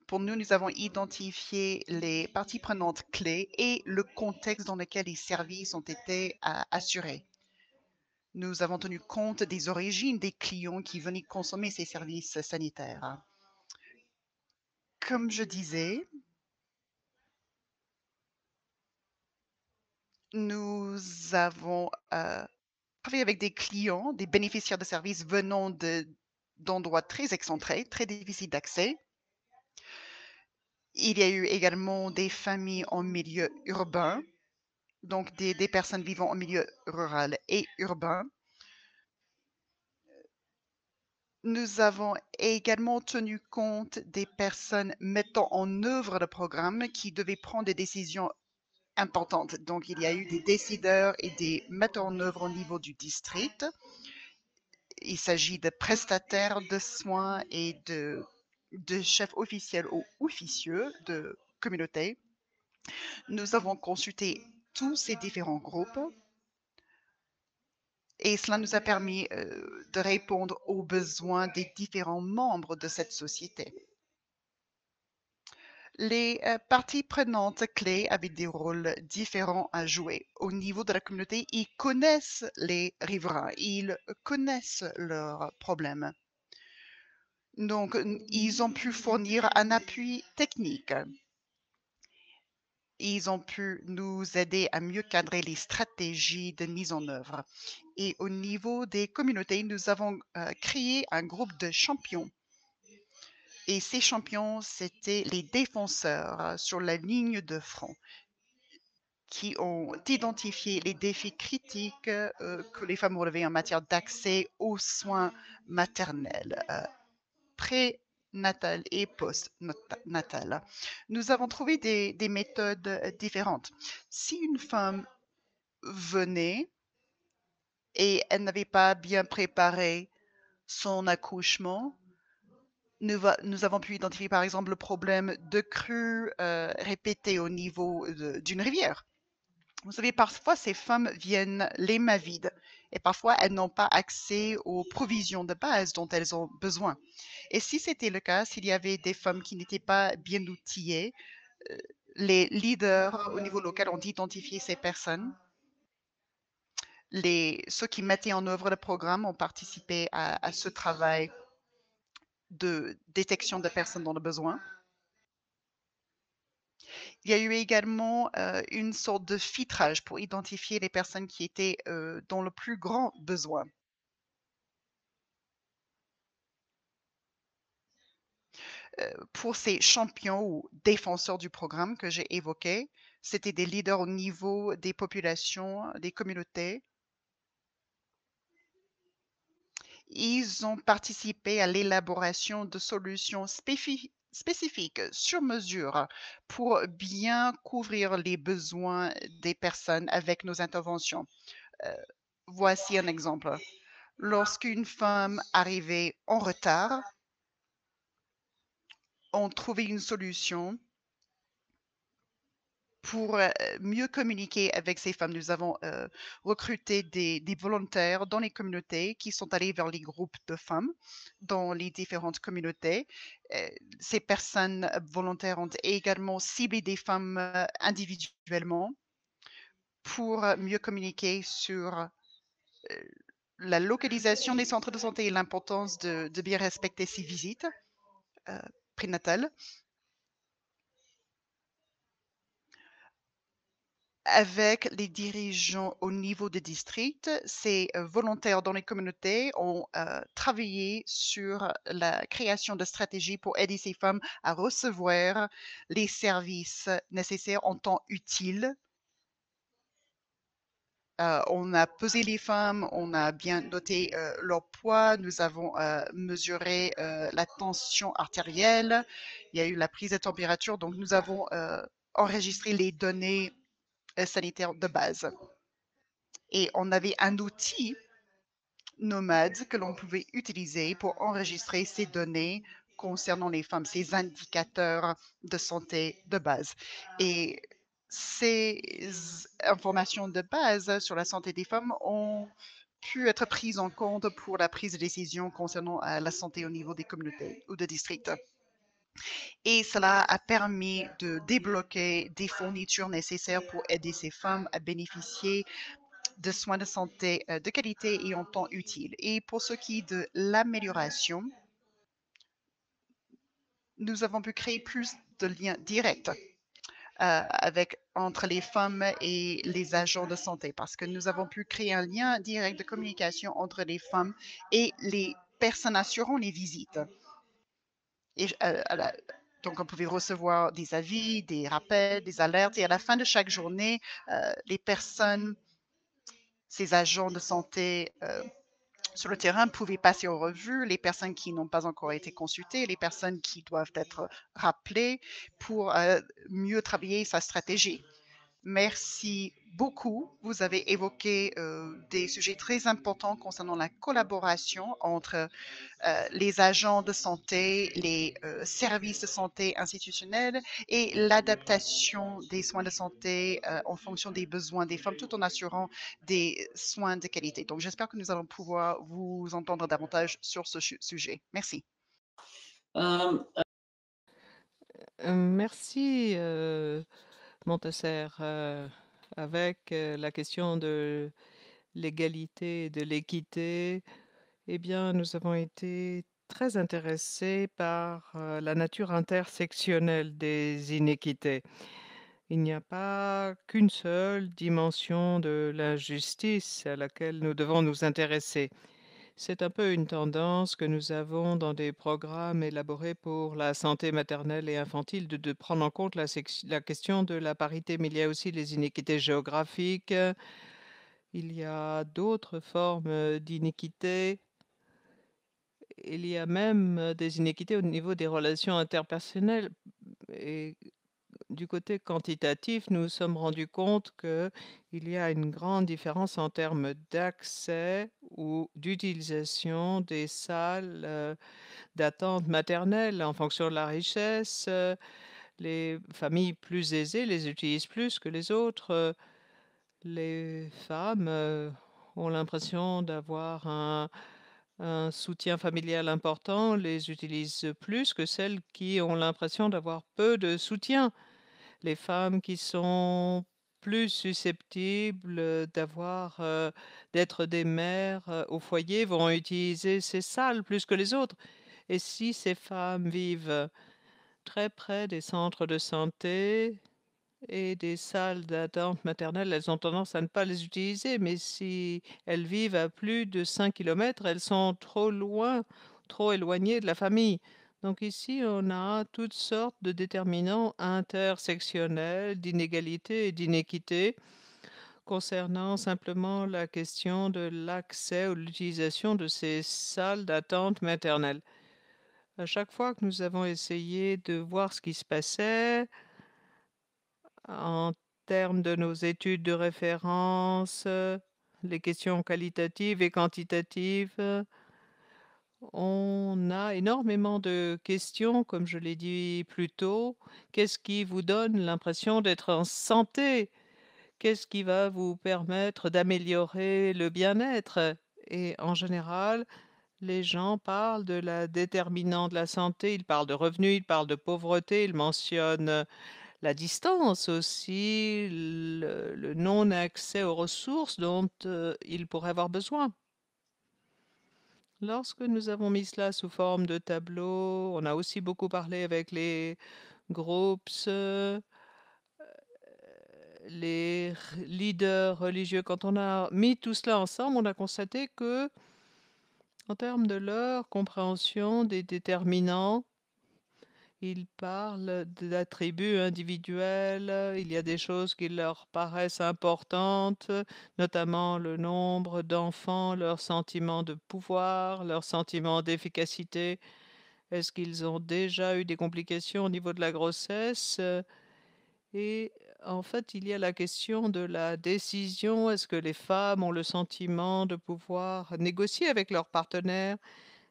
pour nous, nous avons identifié les parties prenantes clés et le contexte dans lequel les services ont été assurés. Nous avons tenu compte des origines des clients qui venaient consommer ces services sanitaires. Comme je disais, nous avons travaillé avec des clients, des bénéficiaires de services venant d'endroits très excentrés, très difficiles d'accès. Il y a eu également des familles en milieu urbain, donc des personnes vivant en milieu rural et urbain. Nous avons également tenu compte des personnes mettant en œuvre le programme qui devaient prendre des décisions importantes. Donc, il y a eu des décideurs et des metteurs en œuvre au niveau du district. Il s'agit de prestataires de soins et de chefs officiels ou officieux de communauté. Nous avons consulté tous ces différents groupes et cela nous a permis de répondre aux besoins des différents membres de cette société. Les parties prenantes clés avaient des rôles différents à jouer. Au niveau de la communauté, ils connaissent les riverains, ils connaissent leurs problèmes. Donc, ils ont pu fournir un appui technique. Ils ont pu nous aider à mieux cadrer les stratégies de mise en œuvre. Et au niveau des communautés, nous avons créé un groupe de champions. Et ces champions, c'était les défenseurs sur la ligne de front qui ont identifié les défis critiques que les femmes relevaient en matière d'accès aux soins maternels, prénatal et post-natal. Nous avons trouvé des méthodes différentes. Si une femme venait et elle n'avait pas bien préparé son accouchement, nous avons pu identifier par exemple le problème de crues répétées au niveau d'une rivière. Vous savez, parfois ces femmes viennent les mains vides et parfois elles n'ont pas accès aux provisions de base dont elles ont besoin. Et si c'était le cas, s'il y avait des femmes qui n'étaient pas bien outillées, les leaders au niveau local ont identifié ces personnes. Ceux qui mettaient en œuvre le programme ont participé à ce travail de détection de personnes dans le besoin. Il y a eu également une sorte de filtrage pour identifier les personnes qui étaient dans le plus grand besoin. Pour ces champions ou défenseurs du programme que j'ai évoqués, c'était des leaders au niveau des populations, des communautés. Ils ont participé à l'élaboration de solutions spécifiques sur mesure pour bien couvrir les besoins des personnes avec nos interventions. Voici un exemple. Lorsqu'une femme arrivait en retard, on trouvait une solution pour mieux communiquer avec ces femmes. Nous avons recruté des volontaires dans les communautés qui sont allés vers les groupes de femmes dans les différentes communautés. Ces personnes volontaires ont également ciblé des femmes individuellement pour mieux communiquer sur la localisation des centres de santé et l'importance de bien respecter ces visites prénatales. Avec les dirigeants au niveau des districts, ces volontaires dans les communautés ont travaillé sur la création de stratégies pour aider ces femmes à recevoir les services nécessaires en temps utile. On a pesé les femmes, on a bien noté leur poids, nous avons mesuré la tension artérielle, il y a eu la prise de température, donc nous avons enregistré les données sanitaires de base. Et on avait un outil nomade que l'on pouvait utiliser pour enregistrer ces données concernant les femmes, ces indicateurs de santé de base. Et ces informations de base sur la santé des femmes ont pu être prises en compte pour la prise de décision concernant la santé au niveau des communautés ou des districts. Et cela a permis de débloquer des fournitures nécessaires pour aider ces femmes à bénéficier de soins de santé de qualité et en temps utile. Et pour ce qui est de l'amélioration, nous avons pu créer plus de liens directs entre les femmes et les agents de santé parce que nous avons pu créer un lien direct de communication entre les femmes et les personnes assurant les visites. Et donc, on pouvait recevoir des avis, des rappels, des alertes. Et à la fin de chaque journée, les personnes, ces agents de santé sur le terrain pouvaient passer en revue les personnes qui n'ont pas encore été consultées, les personnes qui doivent être rappelées pour mieux travailler sa stratégie. Merci beaucoup. Vous avez évoqué des sujets très importants concernant la collaboration entre les agents de santé, les services de santé institutionnels et l'adaptation des soins de santé en fonction des besoins des femmes, tout en assurant des soins de qualité. Donc, j'espère que nous allons pouvoir vous entendre davantage sur ce sujet. Merci. Merci, Montasser. Avec la question de l'égalité et de l'équité, eh bien, nous avons été très intéressés par la nature intersectionnelle des inéquités. Il n'y a pas qu'une seule dimension de l'injustice à laquelle nous devons nous intéresser. C'est un peu une tendance que nous avons dans des programmes élaborés pour la santé maternelle et infantile de prendre en compte la question de la parité, mais il y a aussi les inéquités géographiques. Il y a d'autres formes d'iniquité. Il y a même des inéquités au niveau des relations interpersonnelles. Et du côté quantitatif, nous nous sommes rendus compte qu'il y a une grande différence en termes d'accès ou d'utilisation des salles d'attente maternelle en fonction de la richesse. Les familles plus aisées les utilisent plus que les autres. Les femmes ont l'impression d'avoir un soutien familial important, les utilisent plus que celles qui ont l'impression d'avoir peu de soutien. Les femmes qui sont plus susceptibles d'être des mères au foyer vont utiliser ces salles plus que les autres. Et si ces femmes vivent très près des centres de santé et des salles d'attente maternelle, elles ont tendance à ne pas les utiliser. Mais si elles vivent à plus de 5 kilomètres, elles sont trop loin, trop éloignées de la famille. Donc ici, on a toutes sortes de déterminants intersectionnels, d'inégalité et d'inéquité concernant simplement la question de l'accès ou de l'utilisation de ces salles d'attente maternelle. À chaque fois que nous avons essayé de voir ce qui se passait en termes de nos études de référence, les questions qualitatives et quantitatives, on a énormément de questions, comme je l'ai dit plus tôt. Qu'est-ce qui vous donne l'impression d'être en santé? Qu'est-ce qui va vous permettre d'améliorer le bien-être? Et en général, les gens parlent de la déterminante de la santé, ils parlent de revenus, ils parlent de pauvreté, ils mentionnent la distance aussi, le non-accès aux ressources dont ils pourraient avoir besoin. Lorsque nous avons mis cela sous forme de tableau, on a aussi beaucoup parlé avec les groupes, les leaders religieux. Quand on a mis tout cela ensemble, on a constaté que, en termes de leur compréhension des déterminants, ils parlent d'attributs individuels. Il y a des choses qui leur paraissent importantes, notamment le nombre d'enfants, leur sentiment de pouvoir, leur sentiment d'efficacité. Est-ce qu'ils ont déjà eu des complications au niveau de la grossesse? Et en fait, il y a la question de la décision. Est-ce que les femmes ont le sentiment de pouvoir négocier avec leurs partenaires?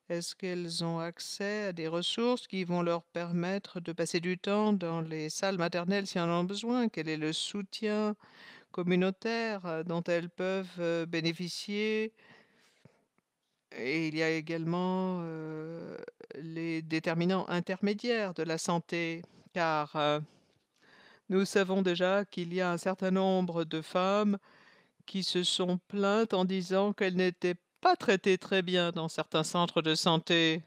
Est-ce qu'elles ont accès à des ressources qui vont leur permettre de passer du temps dans les salles maternelles si elles en ont besoin? Quel est le soutien communautaire dont elles peuvent bénéficier? Et il y a également les déterminants intermédiaires de la santé, car nous savons déjà qu'il y a un certain nombre de femmes qui se sont plaintes en disant qu'elles n'étaient pas traitées très bien dans certains centres de santé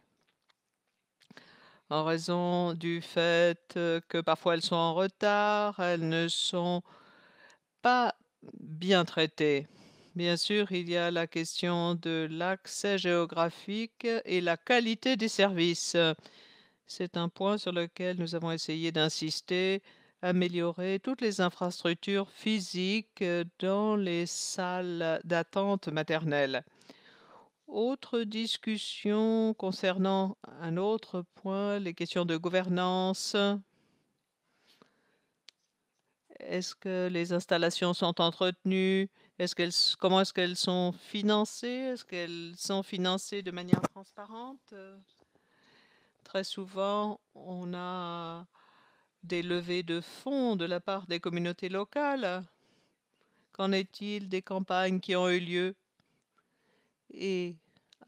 en raison du fait que parfois elles sont en retard, elles ne sont pas bien traitées. Bien sûr, il y a la question de l'accès géographique et la qualité des services. C'est un point sur lequel nous avons essayé d'insister, améliorer toutes les infrastructures physiques dans les salles d'attente maternelle. Autre discussion concernant un autre point, les questions de gouvernance. Est-ce que les installations sont entretenues? Comment est-ce qu'elles sont financées? Est-ce qu'elles sont financées de manière transparente? Très souvent, on a des levées de fonds de la part des communautés locales. Qu'en est-il des campagnes qui ont eu lieu? Et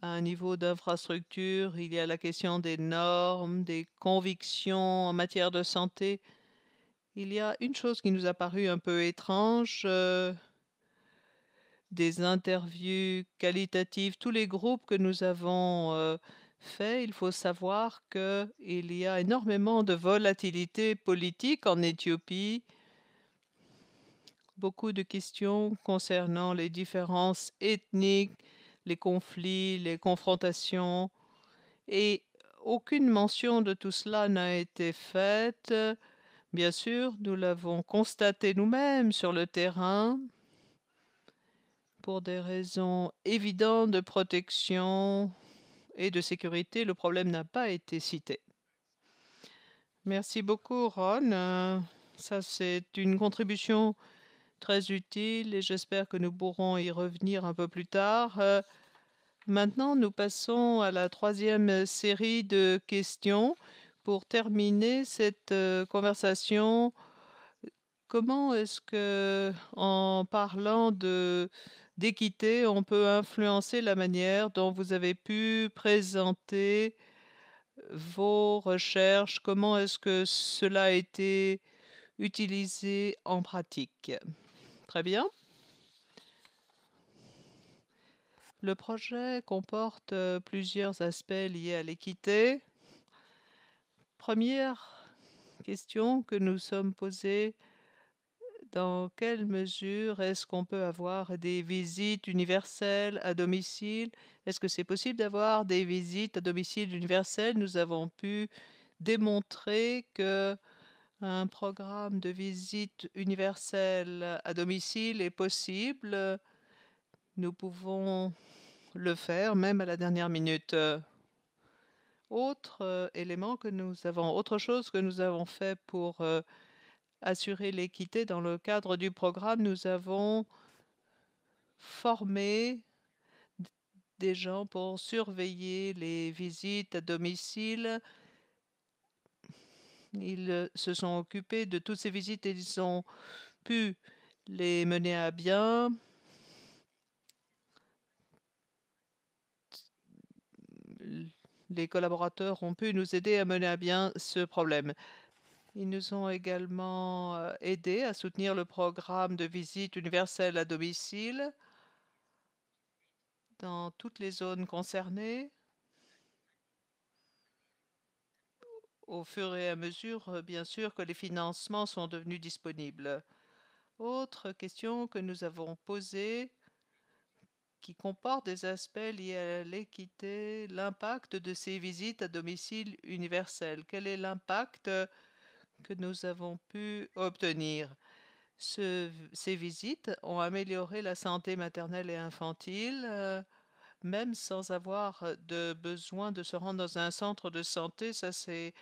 à un niveau d'infrastructure, il y a la question des normes, des convictions en matière de santé. Il y a une chose qui nous a paru un peu étrange, des interviews qualitatives. Tous les groupes que nous avons faits, il faut savoir qu'il y a énormément de volatilité politique en Éthiopie. Beaucoup de questions concernant les différences ethniques, les conflits, les confrontations, et aucune mention de tout cela n'a été faite. Bien sûr, nous l'avons constaté nous-mêmes sur le terrain. Pour des raisons évidentes de protection et de sécurité, le problème n'a pas été cité. Merci beaucoup, Ron. Ça, c'est une contribution très utile et j'espère que nous pourrons y revenir un peu plus tard. Maintenant, nous passons à la troisième série de questions. Pour terminer cette conversation, comment est-ce que, en parlant d'équité, on peut influencer la manière dont vous avez pu présenter vos recherches? Comment est-ce que cela a été utilisé en pratique? Très bien. Le projet comporte plusieurs aspects liés à l'équité. Première question que nous sommes posées: dans quelle mesure est-ce qu'on peut avoir des visites universelles à domicile? Est-ce que c'est possible d'avoir des visites à domicile universelles? Nous avons pu démontrer que un programme de visite universelle à domicile est possible. Nous pouvons le faire même à la dernière minute. Autre chose que nous avons fait pour assurer l'équité dans le cadre du programme, nous avons formé des gens pour surveiller les visites à domicile. Ils se sont occupés de toutes ces visites et ils ont pu les mener à bien. Les collaborateurs ont pu nous aider à mener à bien ce problème. Ils nous ont également aidés à soutenir le programme de visite universelle à domicile dans toutes les zones concernées au fur et à mesure, bien sûr, que les financements sont devenus disponibles. Autre question que nous avons posée, qui comporte des aspects liés à l'équité, l'impact de ces visites à domicile universelles. Quel est l'impact que nous avons pu obtenir? Ces visites ont amélioré la santé maternelle et infantile, même sans avoir de besoin de se rendre dans un centre de santé. Ça, c'est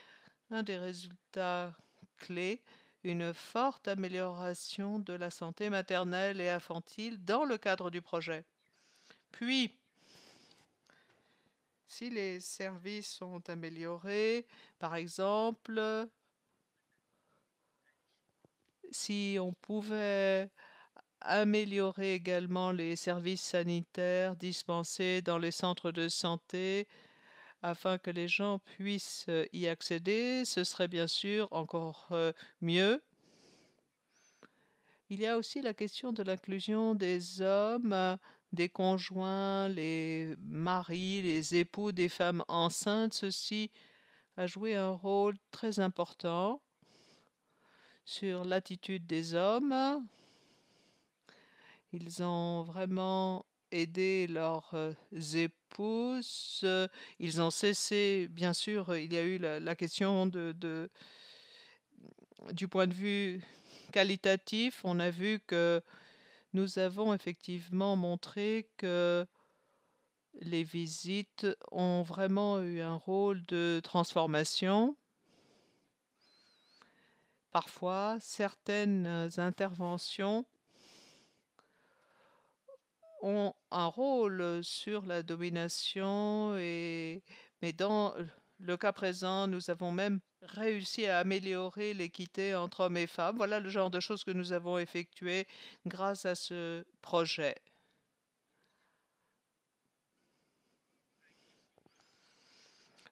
un des résultats clés, une forte amélioration de la santé maternelle et infantile dans le cadre du projet. Puis, si les services sont améliorés, par exemple, si on pouvait améliorer également les services sanitaires dispensés dans les centres de santé afin que les gens puissent y accéder, ce serait bien sûr encore mieux. Il y a aussi la question de l'inclusion des hommes, des conjoints, les maris, les époux des femmes enceintes. Ceci a joué un rôle très important sur l'attitude des hommes. Ils ont vraiment aidé leurs épouses. Ils ont cessé, bien sûr, il y a eu la question du point de vue qualitatif. On a vu que nous avons effectivement montré que les visites ont vraiment eu un rôle de transformation. Parfois, certaines interventions ont un rôle sur la domination, mais dans le cas présent, nous avons même réussi à améliorer l'équité entre hommes et femmes. Voilà le genre de choses que nous avons effectuées grâce à ce projet.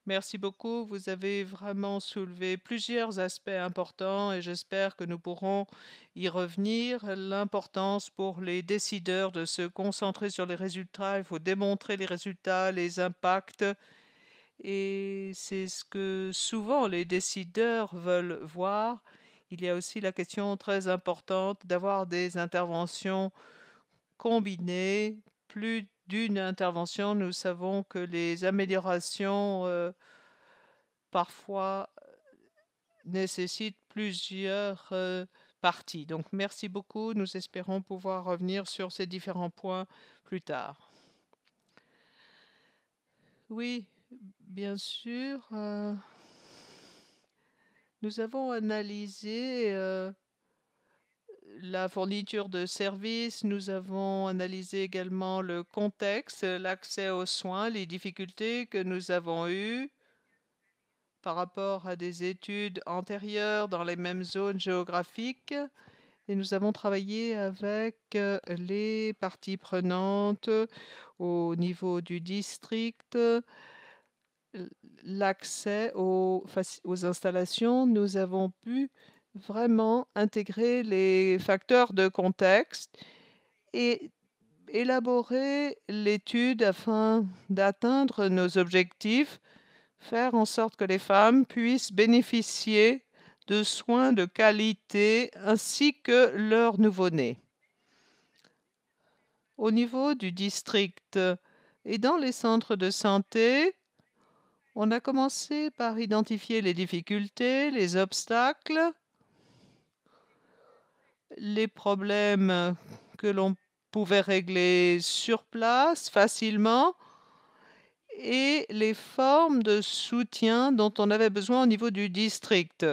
Merci beaucoup. Vous avez vraiment soulevé plusieurs aspects importants et j'espère que nous pourrons y revenir. L'importance pour les décideurs de se concentrer sur les résultats. Il faut démontrer les résultats, les impacts. Et c'est ce que souvent les décideurs veulent voir. Il y a aussi la question très importante d'avoir des interventions combinées. Plus d'une intervention, nous savons que les améliorations parfois nécessitent plusieurs parties. Donc, merci beaucoup. Nous espérons pouvoir revenir sur ces différents points plus tard. Oui, bien sûr. Nous avons analysé la fourniture de services. Nous avons analysé également le contexte, l'accès aux soins, les difficultés que nous avons eues par rapport à des études antérieures dans les mêmes zones géographiques. Et nous avons travaillé avec les parties prenantes au niveau du district, l'accès aux installations. Nous avons pu vraiment intégrer les facteurs de contexte et élaborer l'étude afin d'atteindre nos objectifs, faire en sorte que les femmes puissent bénéficier de soins de qualité ainsi que leurs nouveau-nés. Au niveau du district et dans les centres de santé, on a commencé par identifier les difficultés, les obstacles, les problèmes que l'on pouvait régler sur place facilement et les formes de soutien dont on avait besoin au niveau du district.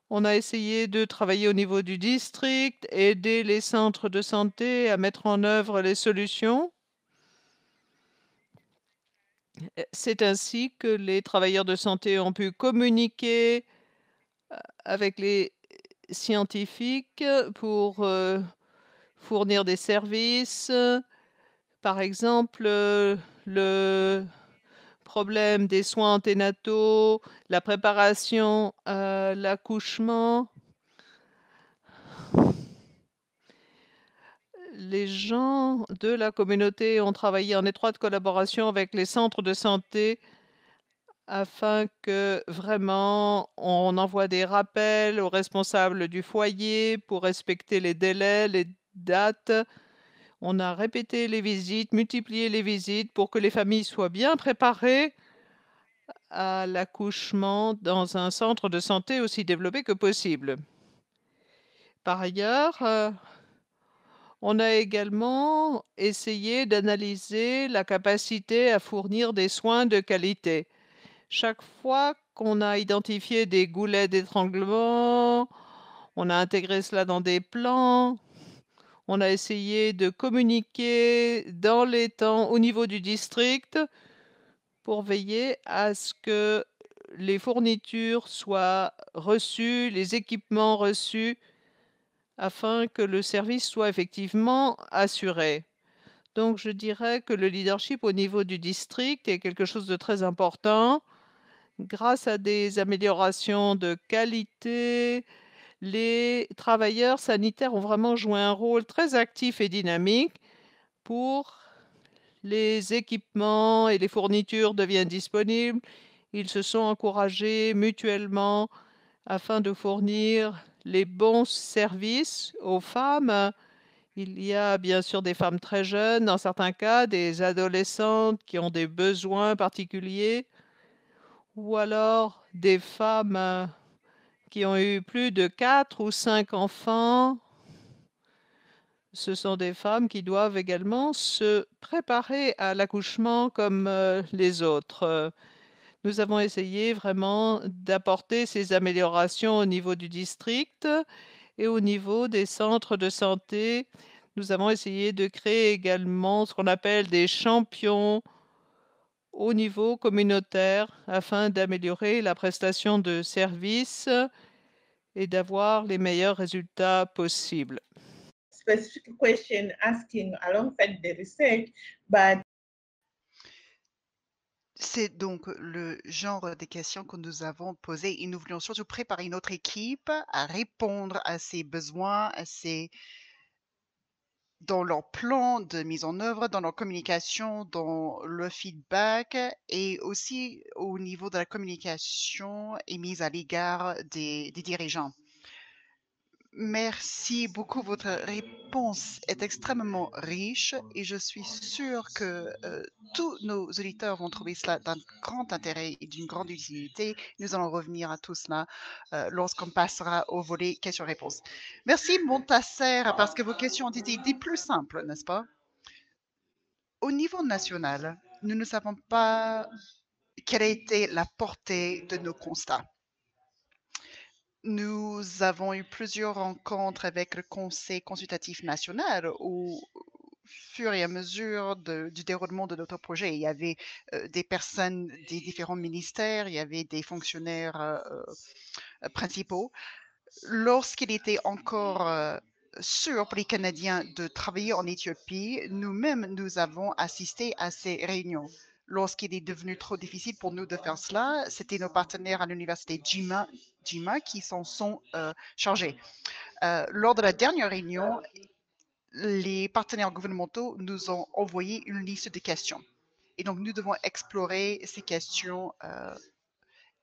On a essayé de travailler au niveau du district, aider les centres de santé à mettre en œuvre les solutions. C'est ainsi que les travailleurs de santé ont pu communiquer avec les scientifiques pour fournir des services. Par exemple, le problème des soins anténataux, la préparation à l'accouchement. Les gens de la communauté ont travaillé en étroite collaboration avec les centres de santé afin que vraiment on envoie des rappels aux responsables du foyer pour respecter les délais, les dates. On a répété les visites, multiplié les visites pour que les familles soient bien préparées à l'accouchement dans un centre de santé aussi développé que possible. Par ailleurs, on a également essayé d'analyser la capacité à fournir des soins de qualité. Chaque fois qu'on a identifié des goulets d'étranglement, on a intégré cela dans des plans. On a essayé de communiquer dans les temps au niveau du district pour veiller à ce que les fournitures soient reçues, les équipements reçus, afin que le service soit effectivement assuré. Donc, je dirais que le leadership au niveau du district est quelque chose de très important. Grâce à des améliorations de qualité, les travailleurs sanitaires ont vraiment joué un rôle très actif et dynamique pour les équipements et les fournitures deviennent disponibles. Ils se sont encouragés mutuellement afin de fournir les bons services aux femmes. Il y a bien sûr des femmes très jeunes, dans certains cas, des adolescentes qui ont des besoins particuliers, ou alors des femmes qui ont eu plus de 4 ou 5 enfants. Ce sont des femmes qui doivent également se préparer à l'accouchement comme les autres. Nous avons essayé vraiment d'apporter ces améliorations au niveau du district et au niveau des centres de santé. Nous avons essayé de créer également ce qu'on appelle des champions au niveau communautaire afin d'améliorer la prestation de services et d'avoir les meilleurs résultats possibles. Specific question asking alongside the research, but C'est donc le genre de questions que nous avons posées et nous voulions surtout préparer notre équipe à répondre à ces besoins, dans leur plan de mise en œuvre, dans leur communication, dans le feedback et aussi au niveau de la communication émise à l'égard des dirigeants. Merci beaucoup. Votre réponse est extrêmement riche et je suis sûre que tous nos auditeurs vont trouver cela d'un grand intérêt et d'une grande utilité. Nous allons revenir à tout cela lorsqu'on passera au volet questions-réponses. Merci, Montasser, parce que vos questions ont été des plus simples, n'est-ce pas? Au niveau national, nous ne savons pas quelle a été la portée de nos constats. Nous avons eu plusieurs rencontres avec le Conseil consultatif national au fur et à mesure du déroulement de notre projet. Il y avait des personnes des différents ministères, il y avait des fonctionnaires principaux. Lorsqu'il était encore sûr pour les Canadiens de travailler en Éthiopie, nous-mêmes, nous avons assisté à ces réunions. Lorsqu'il est devenu trop difficile pour nous de faire cela, c'était nos partenaires à l'université JIMA qui s'en sont chargés. Lors de la dernière réunion, les partenaires gouvernementaux nous ont envoyé une liste de questions. Et donc, nous devons explorer ces questions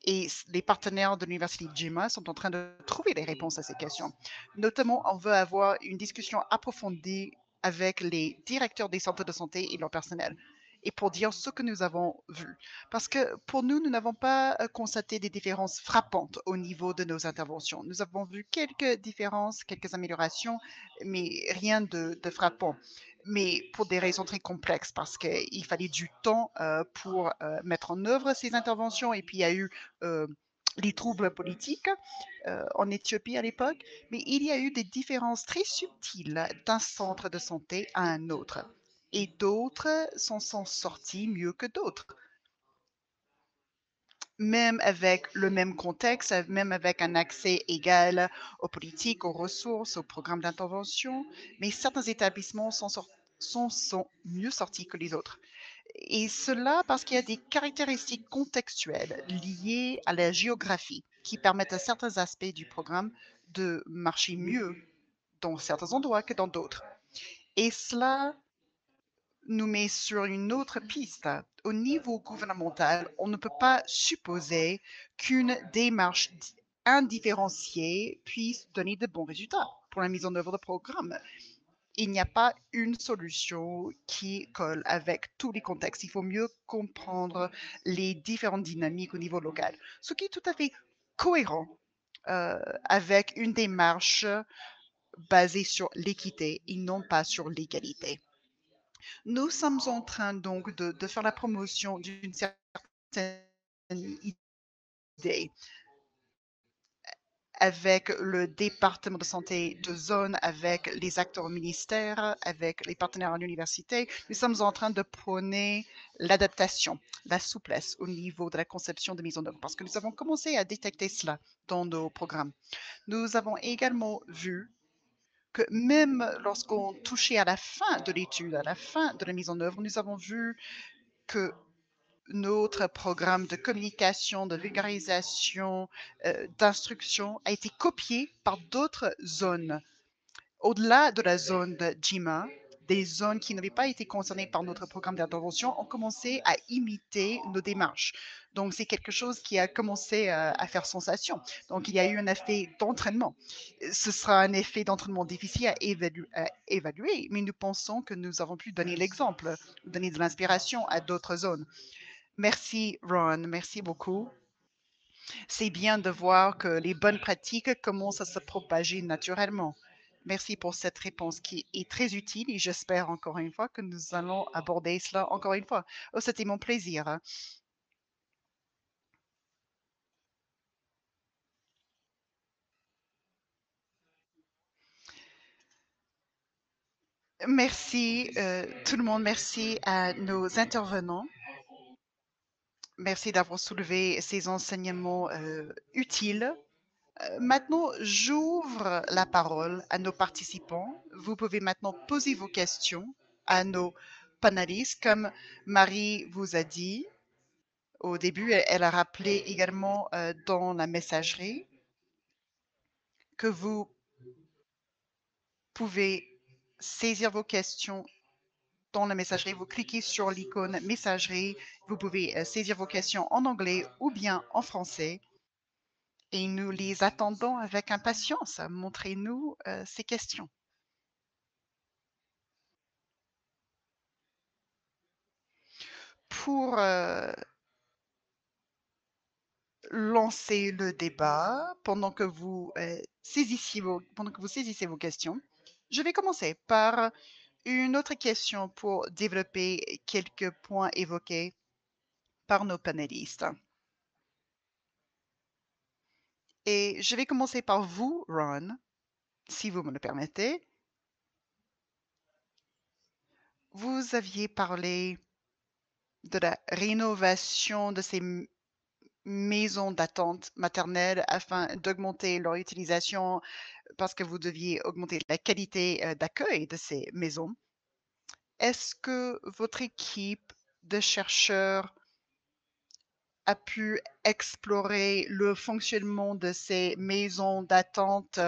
et les partenaires de l'université JIMA sont en train de trouver les réponses à ces questions. Notamment, on veut avoir une discussion approfondie avec les directeurs des centres de santé et leur personnel et pour dire ce que nous avons vu. Parce que pour nous, nous n'avons pas constaté des différences frappantes au niveau de nos interventions. Nous avons vu quelques différences, quelques améliorations, mais rien de frappant. Mais pour des raisons très complexes, parce qu'il fallait du temps pour mettre en œuvre ces interventions. Et puis, il y a eu les troubles politiques en Éthiopie à l'époque, mais il y a eu des différences très subtiles d'un centre de santé à un autre. Et d'autres s'en sont sortis mieux que d'autres. Même avec le même contexte, même avec un accès égal aux politiques, aux ressources, aux programmes d'intervention, mais certains établissements sont mieux sortis que les autres. Et cela parce qu'il y a des caractéristiques contextuelles liées à la géographie qui permettent à certains aspects du programme de marcher mieux dans certains endroits que dans d'autres. Et cela nous met sur une autre piste. Au niveau gouvernemental, on ne peut pas supposer qu'une démarche indifférenciée puisse donner de bons résultats pour la mise en œuvre de programmes. Il n'y a pas une solution qui colle avec tous les contextes. Il faut mieux comprendre les différentes dynamiques au niveau local, ce qui est tout à fait cohérent avec une démarche basée sur l'équité et non pas sur l'égalité. Nous sommes en train donc de faire la promotion d'une certaine idée avec le département de santé de zone, avec les acteurs au ministère, avec les partenaires à l'université. Nous sommes en train de prôner l'adaptation, la souplesse au niveau de la conception de mise en œuvre, parce que nous avons commencé à détecter cela dans nos programmes. Nous avons également vu que même lorsqu'on touchait à la fin de l'étude, à la fin de la mise en œuvre, nous avons vu que notre programme de communication, de vulgarisation, d'instruction a été copié par d'autres zones. Au-delà de la zone de Jima, des zones qui n'avaient pas été concernées par notre programme d'intervention ont commencé à imiter nos démarches. Donc, c'est quelque chose qui a commencé à faire sensation. Donc, il y a eu un effet d'entraînement. Ce sera un effet d'entraînement difficile à évaluer, mais nous pensons que nous avons pu donner l'exemple, donner de l'inspiration à d'autres zones. Merci, Ron. Merci beaucoup. C'est bien de voir que les bonnes pratiques commencent à se propager naturellement. Merci pour cette réponse qui est très utile et j'espère encore une fois que nous allons aborder cela encore une fois. Oh, c'était mon plaisir. Merci tout le monde, merci à nos intervenants. Merci d'avoir soulevé ces enseignements utiles. Maintenant, j'ouvre la parole à nos participants. Vous pouvez maintenant poser vos questions à nos panélistes. Comme Marie vous a dit au début, elle a rappelé également dans la messagerie que vous pouvez saisir vos questions dans la messagerie. Vous cliquez sur l'icône messagerie. Vous pouvez saisir vos questions en anglais ou bien en français. Et nous les attendons avec impatience. Montrez-nous ces questions. Pour lancer le débat, pendant que vous saisissez vos questions, je vais commencer par une autre question pour développer quelques points évoqués par nos panélistes. Et je vais commencer par vous, Ron, si vous me le permettez. Vous aviez parlé de la rénovation de ces maisons d'attente maternelle afin d'augmenter leur utilisation parce que vous deviez augmenter la qualité d'accueil de ces maisons. Est-ce que votre équipe de chercheurs a pu explorer le fonctionnement de ces maisons d'attente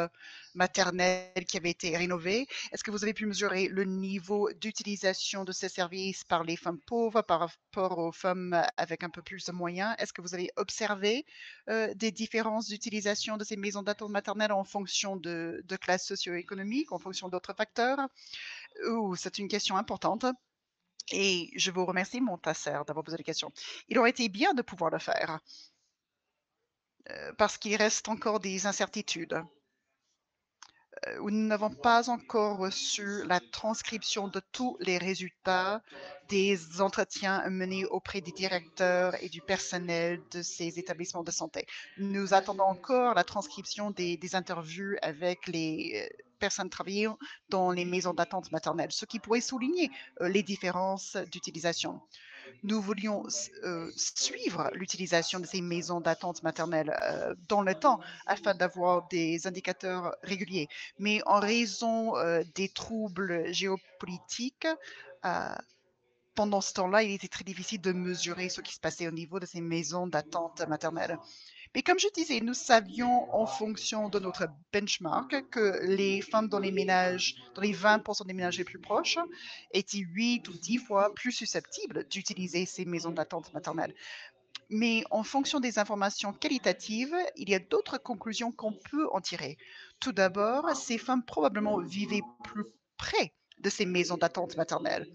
maternelles qui avaient été rénovées? Est-ce que vous avez pu mesurer le niveau d'utilisation de ces services par les femmes pauvres par rapport aux femmes avec un peu plus de moyens? Est-ce que vous avez observé des différences d'utilisation de ces maisons d'attente maternelles en fonction de classe socio-économique, en fonction d'autres facteurs? C'est une question importante. Et je vous remercie, Montasser, d'avoir posé la question. Il aurait été bien de pouvoir le faire parce qu'il reste encore des incertitudes. Nous n'avons pas encore reçu la transcription de tous les résultats des entretiens menés auprès des directeurs et du personnel de ces établissements de santé. Nous attendons encore la transcription des interviews avec les personnes travaillant dans les maisons d'attente maternelle, ce qui pourrait souligner les différences d'utilisation. Nous voulions suivre l'utilisation de ces maisons d'attente maternelle dans le temps afin d'avoir des indicateurs réguliers. Mais en raison des troubles géopolitiques, pendant ce temps-là, il était très difficile de mesurer ce qui se passait au niveau de ces maisons d'attente maternelle. Mais comme je disais, nous savions en fonction de notre benchmark que les femmes dans les ménages, dans les 20% des ménages les plus proches, étaient 8 ou 10 fois plus susceptibles d'utiliser ces maisons d'attente maternelle. Mais en fonction des informations qualitatives, il y a d'autres conclusions qu'on peut en tirer. Tout d'abord, ces femmes probablement vivaient plus près de ces maisons d'attente maternelle.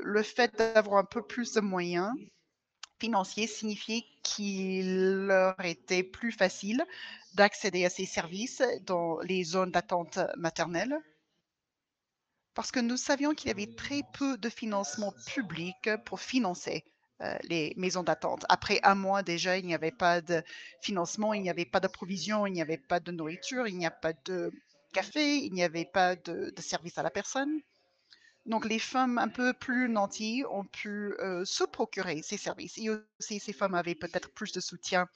Le fait d'avoir un peu plus de moyens financier signifiait qu'il leur était plus facile d'accéder à ces services dans les zones d'attente maternelle parce que nous savions qu'il y avait très peu de financement public pour financer les maisons d'attente. Après un mois déjà, il n'y avait pas de financement, il n'y avait pas de provision, il n'y avait pas de nourriture, il n'y a pas de café, il n'y avait pas de service à la personne. Donc, les femmes un peu plus nanties ont pu se procurer ces services. Et aussi, ces femmes avaient peut-être plus de soutien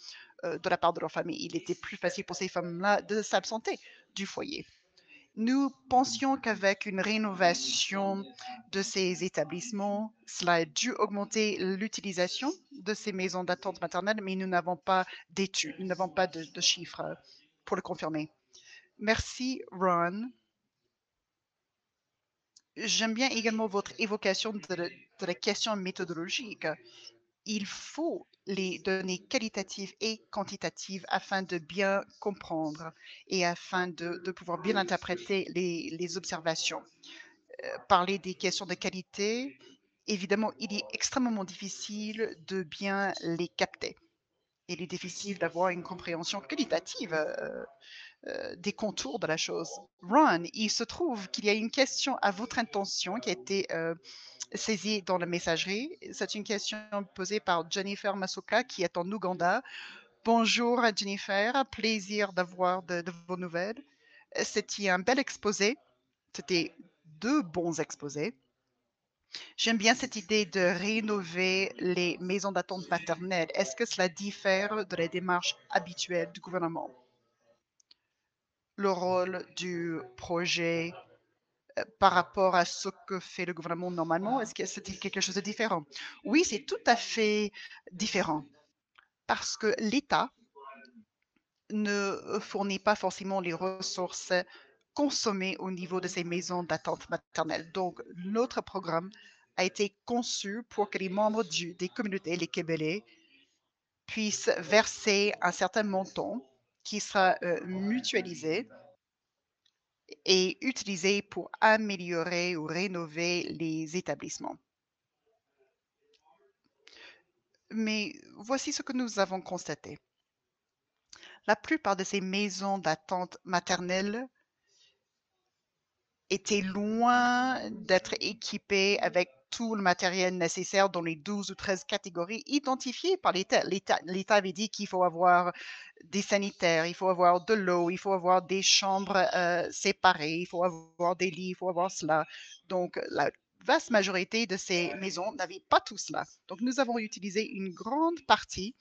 de la part de leur famille. Il était plus facile pour ces femmes-là de s'absenter du foyer. Nous pensions qu'avec une rénovation de ces établissements, cela a dû augmenter l'utilisation de ces maisons d'attente maternelle, mais nous n'avons pas d'études, nous n'avons pas de chiffres pour le confirmer. Merci, Ron. J'aime bien également votre évocation de la question méthodologique. Il faut les données qualitatives et quantitatives afin de bien comprendre et afin de pouvoir bien interpréter les observations. Parler des questions de qualité, évidemment, il est extrêmement difficile de bien les capter. Il est difficile d'avoir une compréhension qualitative des contours de la chose. Ron, il se trouve qu'il y a une question à votre intention qui a été saisie dans la messagerie. C'est une question posée par Jennifer Masuka qui est en Ouganda. Bonjour Jennifer, plaisir d'avoir de vos nouvelles. C'était un bel exposé. C'était 2 bons exposés. J'aime bien cette idée de rénover les maisons d'attente maternelle. Est-ce que cela diffère de la démarche habituelle du gouvernement? Le rôle du projet par rapport à ce que fait le gouvernement normalement, est-ce que c'est quelque chose de différent? Oui, c'est tout à fait différent parce que l'État ne fournit pas forcément les ressources consommées au niveau de ces maisons d'attente maternelle. Donc, notre programme a été conçu pour que les membres des communautés, les Kébélés, puissent verser un certain montant qui sera mutualisé et utilisé pour améliorer ou rénover les établissements. Mais voici ce que nous avons constaté. La plupart de ces maisons d'attente maternelle étaient loin d'être équipées avec tout le matériel nécessaire dans les 12 ou 13 catégories identifiées par l'État. L'État avait dit qu'il faut avoir des sanitaires, il faut avoir de l'eau, il faut avoir des chambres séparées, il faut avoir des lits, il faut avoir cela. Donc, la vaste majorité de ces maisons n'avaient pas tout cela. Donc, nous avons utilisé une grande partie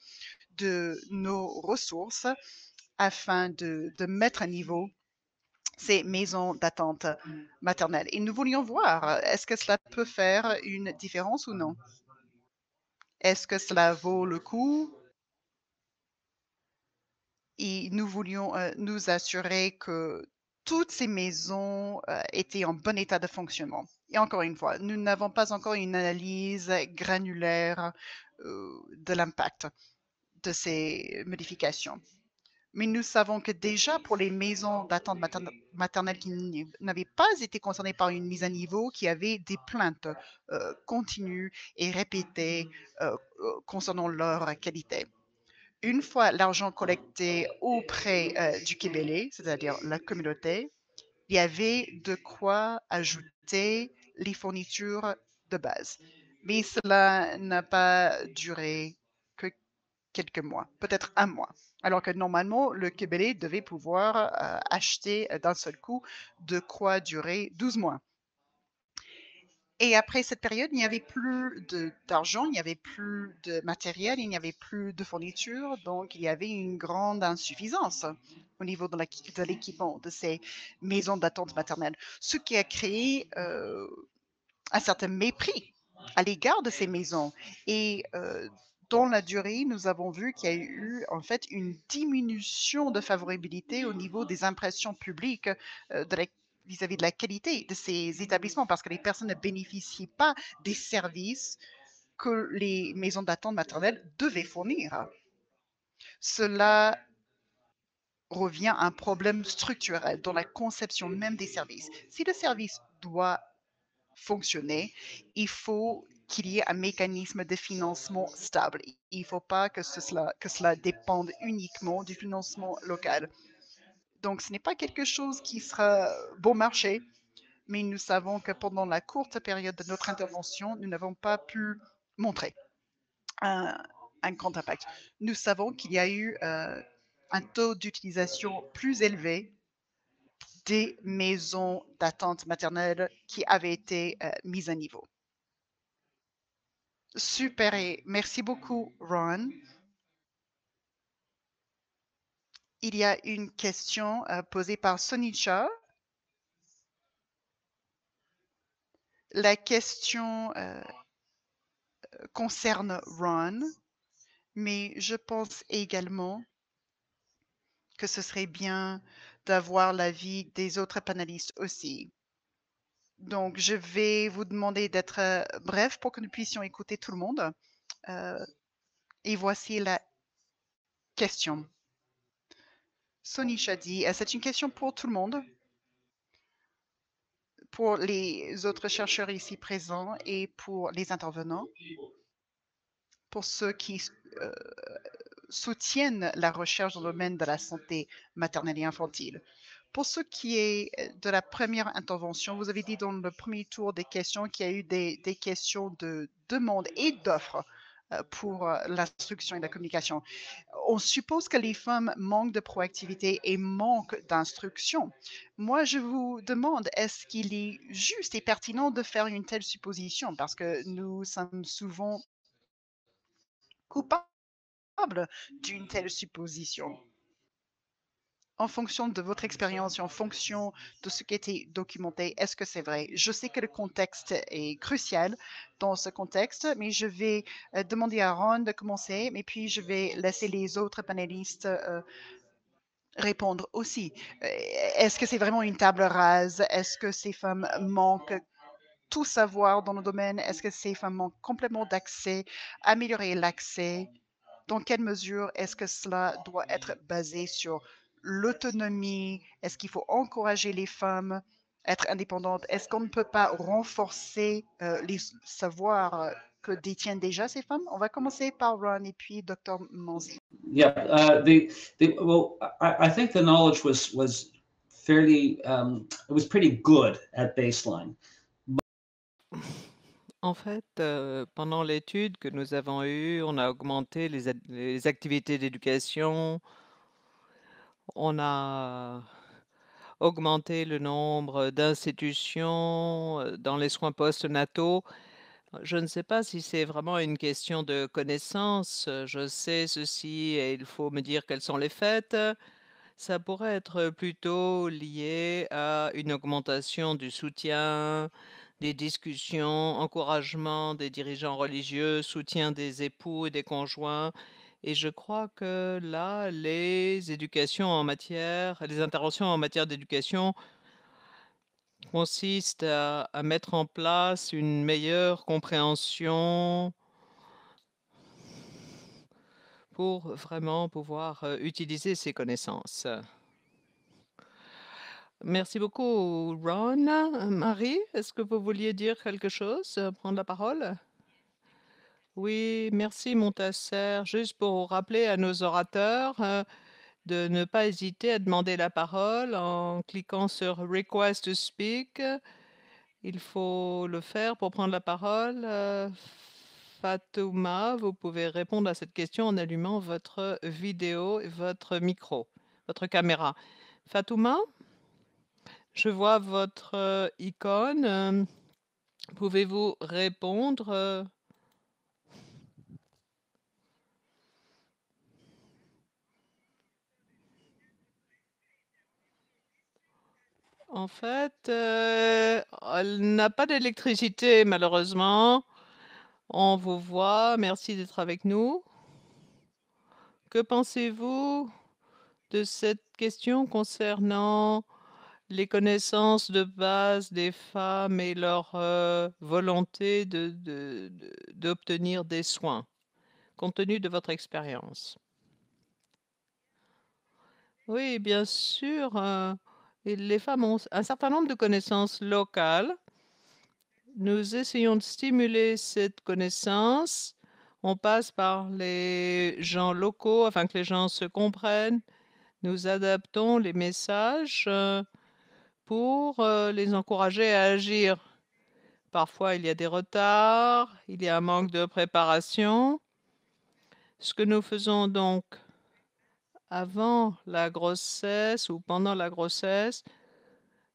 de nos ressources afin de mettre à niveau ces maisons d'attente maternelle. Et nous voulions voir, est-ce que cela peut faire une différence ou non? Est-ce que cela vaut le coup? Et nous voulions nous assurer que toutes ces maisons étaient en bon état de fonctionnement. Et encore une fois, nous n'avons pas encore une analyse granulaire de l'impact de ces modifications. Mais nous savons que déjà pour les maisons d'attente maternelle qui n'avaient pas été concernées par une mise à niveau, qui avaient des plaintes continues et répétées concernant leur qualité. Une fois l'argent collecté auprès du Kébélé, c'est-à-dire la communauté, il y avait de quoi ajouter les fournitures de base. Mais cela n'a pas duré que quelques mois, peut-être un mois. Alors que normalement, le Kébélé devait pouvoir acheter d'un seul coup de quoi durer 12 mois. Et après cette période, il n'y avait plus d'argent, il n'y avait plus de matériel, il n'y avait plus de fourniture, donc il y avait une grande insuffisance au niveau de l'équipement de ces maisons d'attente maternelle, ce qui a créé un certain mépris à l'égard de ces maisons. Et dans la durée, nous avons vu qu'il y a eu en fait une diminution de favorabilité au niveau des impressions publiques vis-à-vis de la qualité de ces établissements parce que les personnes ne bénéficient pas des services que les maisons d'attente maternelle devaient fournir. Cela revient à un problème structurel dans la conception même des services. Si le service doit fonctionner, il faut qu'il y ait un mécanisme de financement stable. Il ne faut pas que cela dépende uniquement du financement local. Donc, ce n'est pas quelque chose qui sera bon marché, mais nous savons que pendant la courte période de notre intervention, nous n'avons pas pu montrer un grand impact. Nous savons qu'il y a eu un taux d'utilisation plus élevé des maisons d'attente maternelle qui avaient été mises à niveau. Super, et merci beaucoup, Ron. Il y a une question posée par Sonica. La question concerne Ron. mais je pense également que ce serait bien d'avoir l'avis des autres panélistes aussi. Donc, je vais vous demander d'être bref pour que nous puissions écouter tout le monde. Et voici la question. Sonisha dit, c'est une question pour tout le monde, pour les autres chercheurs ici présents et pour les intervenants, pour ceux qui soutiennent la recherche dans le domaine de la santé maternelle et infantile. Pour ce qui est de la première intervention, vous avez dit dans le premier tour des questions qu'il y a eu des questions de demande et d'offres pour l'instruction et la communication. On suppose que les femmes manquent de proactivité et manquent d'instruction. Moi, je vous demande, est-ce qu'il est juste et pertinent de faire une telle supposition? Parce que nous sommes souvent coupables d'une telle supposition. En fonction de votre expérience et en fonction de ce qui a été documenté, est-ce que c'est vrai? Je sais que le contexte est crucial dans ce contexte, mais je vais demander à Ron de commencer, mais puis je vais laisser les autres panélistes répondre aussi. Est-ce que c'est vraiment une table rase? Est-ce que ces femmes manquent tout savoir dans le domaine? Est-ce que ces femmes manquent complètement d'accès? Améliorer l'accès? Dans quelle mesure est-ce que cela doit être basé sur l'autonomie? Est-ce qu'il faut encourager les femmes à être indépendantes? Est-ce qu'on ne peut pas renforcer les savoirs que détiennent déjà ces femmes? On va commencer par Ron et puis Dr. Manzi. Yeah, well, I think the knowledge was fairly, it was pretty good at baseline. En fait, pendant l'étude que nous avons eue, on a augmenté les activités d'éducation, on a augmenté le nombre d'institutions dans les soins postnataux. Je ne sais pas si c'est vraiment une question de connaissance. Je sais ceci et il faut me dire quelles sont les faits. Ça pourrait être plutôt lié à une augmentation du soutien, des discussions, encouragement des dirigeants religieux, soutien des époux et des conjoints. Et je crois que là, les interventions en matière d'éducation consistent à mettre en place une meilleure compréhension pour vraiment pouvoir utiliser ces connaissances. Merci beaucoup, Ron. Marie, est-ce que vous vouliez dire quelque chose, prendre la parole? Oui, merci, Montasser. Juste pour rappeler à nos orateurs de ne pas hésiter à demander la parole en cliquant sur Request to Speak. Il faut le faire pour prendre la parole. Fatouma, vous pouvez répondre à cette question en allumant votre vidéo et votre micro, votre caméra. Fatouma? Je vois votre icône. Pouvez-vous répondre? En fait, elle n'a pas d'électricité, malheureusement. On vous voit. Merci d'être avec nous. Que pensez-vous de cette question concernant les connaissances de base des femmes et leur volonté d'obtenir des soins, compte tenu de votre expérience? Oui, bien sûr. Et les femmes ont un certain nombre de connaissances locales. Nous essayons de stimuler cette connaissance. On passe par les gens locaux afin que les gens se comprennent. Nous adaptons les messages pour les encourager à agir. Parfois, il y a des retards, il y a un manque de préparation. Ce que nous faisons donc avant la grossesse ou pendant la grossesse,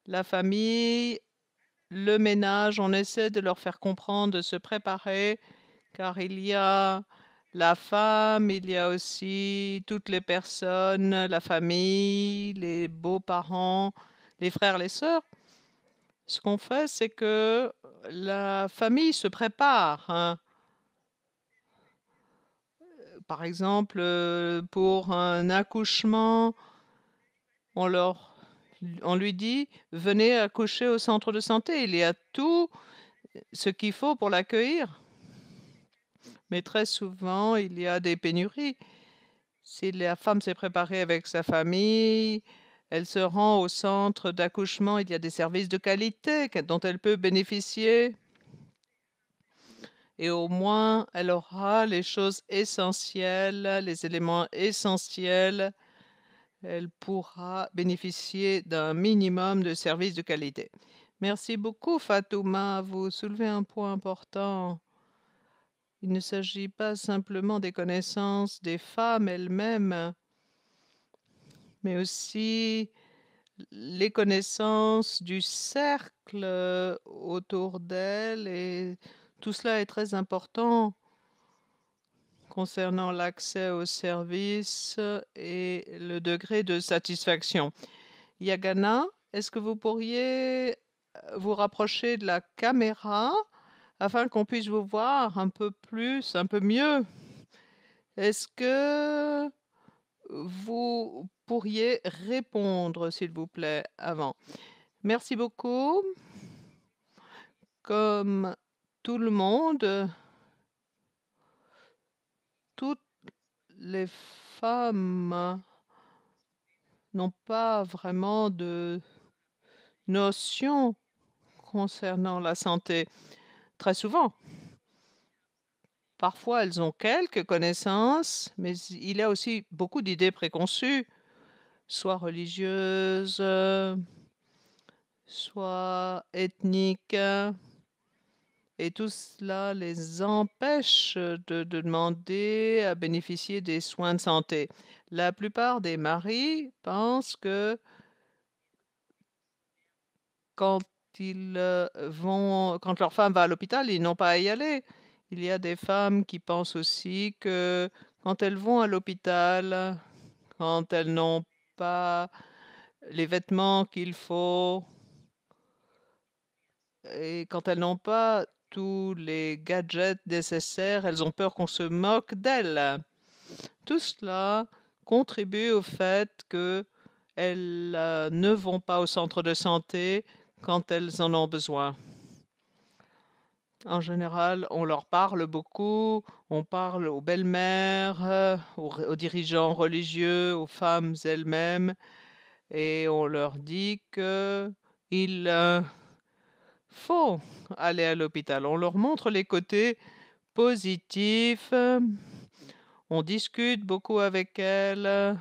la famille, le ménage, on essaie de leur faire comprendre, de se préparer, car il y a la femme, il y a aussi toutes les personnes, la famille, les beaux-parents, les frères, les sœurs. Ce qu'on fait, c'est que la famille se prépare Par exemple, pour un accouchement, on lui dit, venez accoucher au centre de santé. Il y a tout ce qu'il faut pour l'accueillir. Mais très souvent, il y a des pénuries. Si la femme s'est préparée avec sa famille, elle se rend au centre d'accouchement, il y a des services de qualité dont elle peut bénéficier. Et au moins, elle aura les choses essentielles, les éléments essentiels. Elle pourra bénéficier d'un minimum de services de qualité. Merci beaucoup, Fatouma. Vous soulevez un point important. Il ne s'agit pas simplement des connaissances des femmes elles-mêmes, mais aussi les connaissances du cercle autour d'elles. Et tout cela est très important concernant l'accès aux services et le degré de satisfaction. Yagana, est-ce que vous pourriez vous rapprocher de la caméra afin qu'on puisse vous voir un peu plus, un peu mieux? Est-ce que vous pourriez répondre, s'il vous plaît, avant? Merci beaucoup. Comme tout le monde, toutes les femmes n'ont pas vraiment de notion concernant la santé. Très souvent. Parfois, elles ont quelques connaissances, mais il y a aussi beaucoup d'idées préconçues, soit religieuses, soit ethniques, et tout cela les empêche de demander à bénéficier des soins de santé. La plupart des maris pensent que quand quand leur femme va à l'hôpital, ils n'ont pas à y aller. Il y a des femmes qui pensent aussi que quand elles vont à l'hôpital, quand elles n'ont pas les vêtements qu'il faut et quand elles n'ont pas tous les gadgets nécessaires, elles ont peur qu'on se moque d'elles. Tout cela contribue au fait qu'elles ne vont pas au centre de santé quand elles en ont besoin. En général, on leur parle beaucoup, on parle aux belles-mères, aux dirigeants religieux, aux femmes elles-mêmes, et on leur dit qu'il faut aller à l'hôpital. On leur montre les côtés positifs, on discute beaucoup avec elles,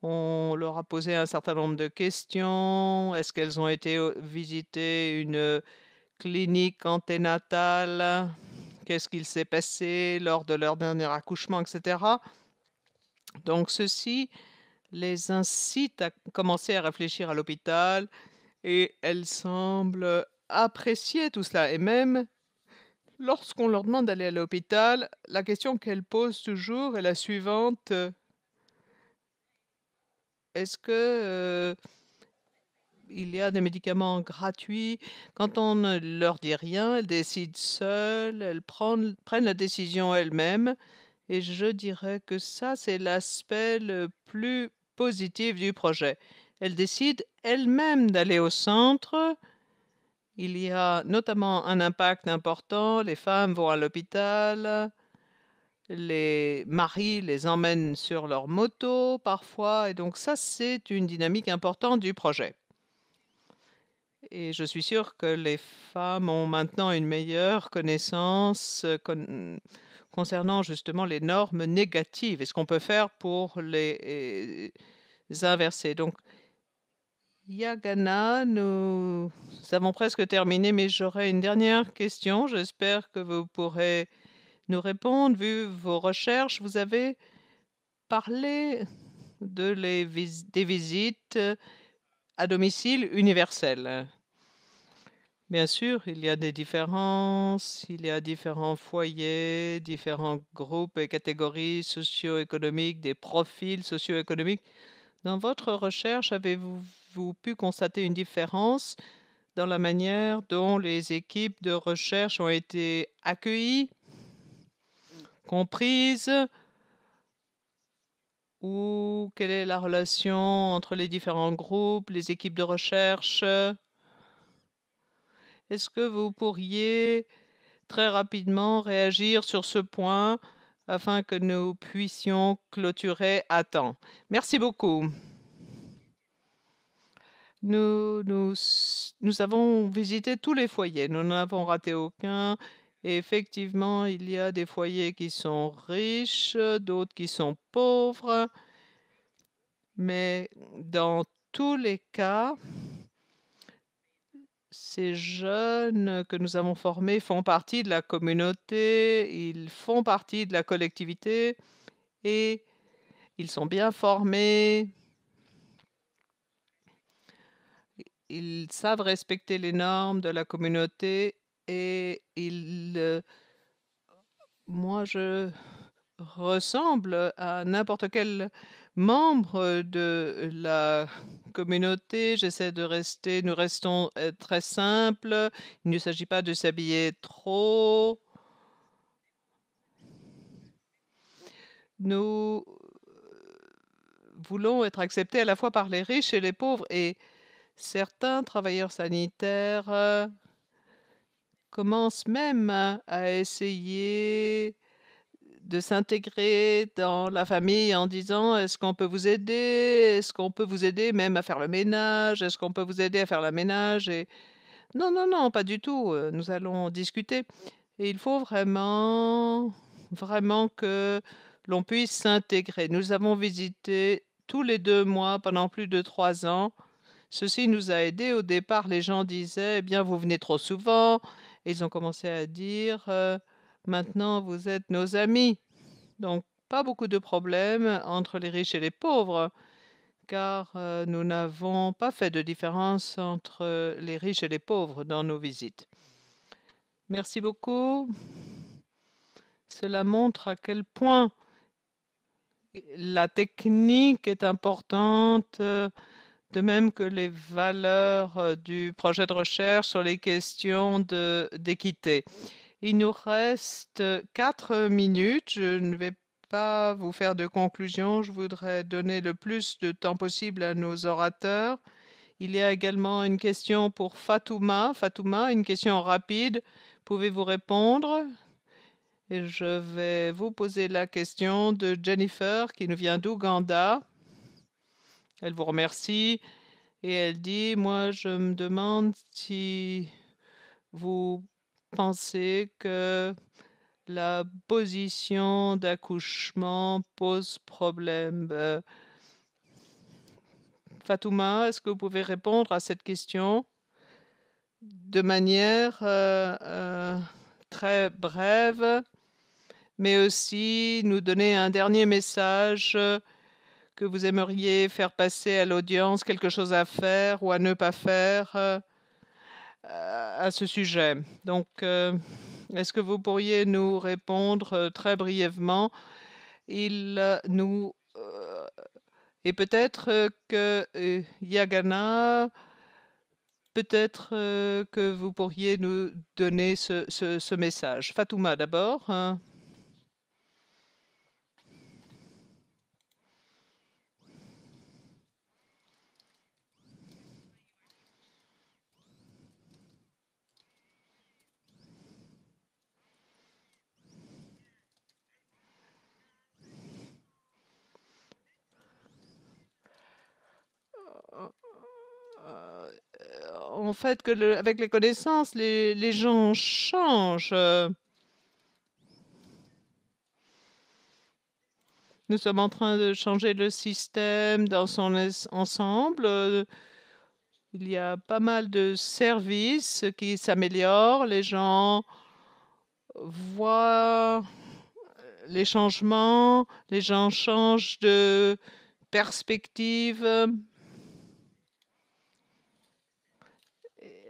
on leur a posé un certain nombre de questions. Est-ce qu'elles ont été visiter une clinique anténatale? Qu'est-ce qu'il s'est passé lors de leur dernier accouchement, etc. Donc, ceci les incite à commencer à réfléchir à l'hôpital et elles semblent apprécier tout cela. Et même lorsqu'on leur demande d'aller à l'hôpital, la question qu'elles posent toujours est la suivante. Est-ce que il y a des médicaments gratuits? Quand on ne leur dit rien, elles décident seules, elles prennent la décision elles-mêmes. Et je dirais que ça, c'est l'aspect le plus positif du projet. Elles décident elles-mêmes d'aller au centre. Il y a notamment un impact important. Les femmes vont à l'hôpital. Les maris les emmènent sur leur moto parfois. Et donc ça, c'est une dynamique importante du projet. Et je suis sûre que les femmes ont maintenant une meilleure connaissance concernant justement les normes négatives et ce qu'on peut faire pour les inverser. Donc, Yagana, nous avons presque terminé, mais j'aurais une dernière question. J'espère que vous pourrez nous répondre. Vu vos recherches, vous avez parlé des visites à domicile universelles. Bien sûr, il y a des différences, il y a différents foyers, différents groupes et catégories socio-économiques, des profils socio-économiques. Dans votre recherche, avez-vous pu constater une différence dans la manière dont les équipes de recherche ont été accueillies, comprises ou quelle est la relation entre les différents groupes, les équipes de recherche? Est-ce que vous pourriez très rapidement réagir sur ce point afin que nous puissions clôturer à temps? Merci beaucoup. Nous avons visité tous les foyers, nous n'en avons raté aucun. Et effectivement, il y a des foyers qui sont riches, d'autres qui sont pauvres, mais dans tous les cas, ces jeunes que nous avons formés font partie de la communauté, ils font partie de la collectivité et ils sont bien formés. Ils savent respecter les normes de la communauté et moi, je ressemble à n'importe quel membre de la communauté. J'essaie de rester, nous restons très simples. Il ne s'agit pas de s'habiller trop. Nous voulons être acceptés à la fois par les riches et les pauvres. Et certains travailleurs sanitaires commencent même à essayer de s'intégrer dans la famille en disant: «Est-ce qu'on peut vous aider? Est-ce qu'on peut vous aider même à faire le ménage? Est-ce qu'on peut vous aider à faire le ménage?» Et non, non, non, pas du tout, nous allons discuter et il faut vraiment, vraiment que l'on puisse s'intégrer. Nous avons visité tous les 2 mois pendant plus de 3 ans. Ceci nous a aidés. Au départ, les gens disaient: «Eh bien, vous venez trop souvent» et ils ont commencé à dire: «Maintenant, vous êtes nos amis». Donc, pas beaucoup de problèmes entre les riches et les pauvres, car nous n'avons pas fait de différence entre les riches et les pauvres dans nos visites. Merci beaucoup. Cela montre à quel point la technique est importante, de même que les valeurs du projet de recherche sur les questions d'équité. Il nous reste 4 minutes. Je ne vais pas vous faire de conclusion. Je voudrais donner le plus de temps possible à nos orateurs. Il y a également une question pour Fatouma. Fatouma, une question rapide. Pouvez-vous répondre? Et je vais vous poser la question de Jennifer qui nous vient d'Ouganda. Elle vous remercie et elle dit: moi, je me demande si vous pensez que la position d'accouchement pose problème. Fatouma, est-ce que vous pouvez répondre à cette question de manière très brève, mais aussi nous donner un dernier message que vous aimeriez faire passer à l'audience, quelque chose à faire ou à ne pas faire à ce sujet. Donc, est-ce que vous pourriez nous répondre très brièvement? Et peut-être que Yagana, peut-être que vous pourriez nous donner ce message. Fatouma d'abord. En fait, avec les connaissances, les gens changent. Nous sommes en train de changer le système dans son ensemble. Il y a pas mal de services qui s'améliorent. Les gens voient les changements. Les gens changent de perspective.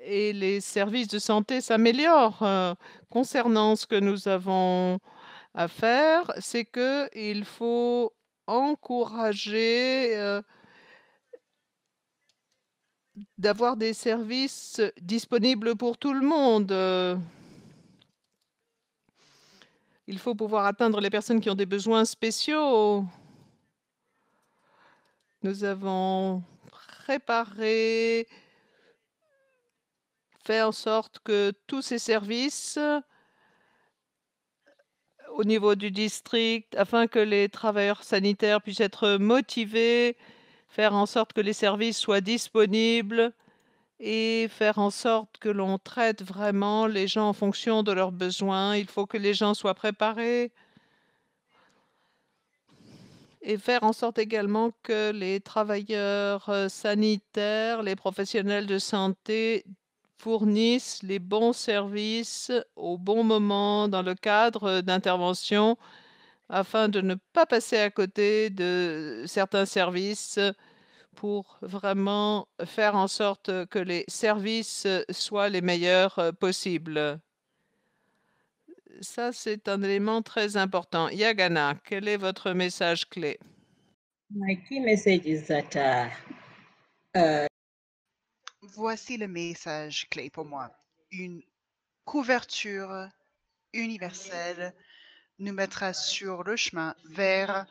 Et les services de santé s'améliorent. Concernant ce que nous avons à faire, c'est qu'il faut encourager d'avoir des services disponibles pour tout le monde. Il faut pouvoir atteindre les personnes qui ont des besoins spéciaux. Nous avons préparé, fait en sorte que tous ces services au niveau du district, afin que les travailleurs sanitaires puissent être motivés, faire en sorte que les services soient disponibles et faire en sorte que l'on traite vraiment les gens en fonction de leurs besoins. Il faut que les gens soient préparés et faire en sorte également que les travailleurs sanitaires, les professionnels de santé fournissent les bons services au bon moment dans le cadre d'intervention afin de ne pas passer à côté de certains services pour vraiment faire en sorte que les services soient les meilleurs possibles. Ça, c'est un élément très important. Yagana, quel est votre message clé? My key message is that Voici le message clé pour moi. Une couverture universelle nous mettra sur le chemin vers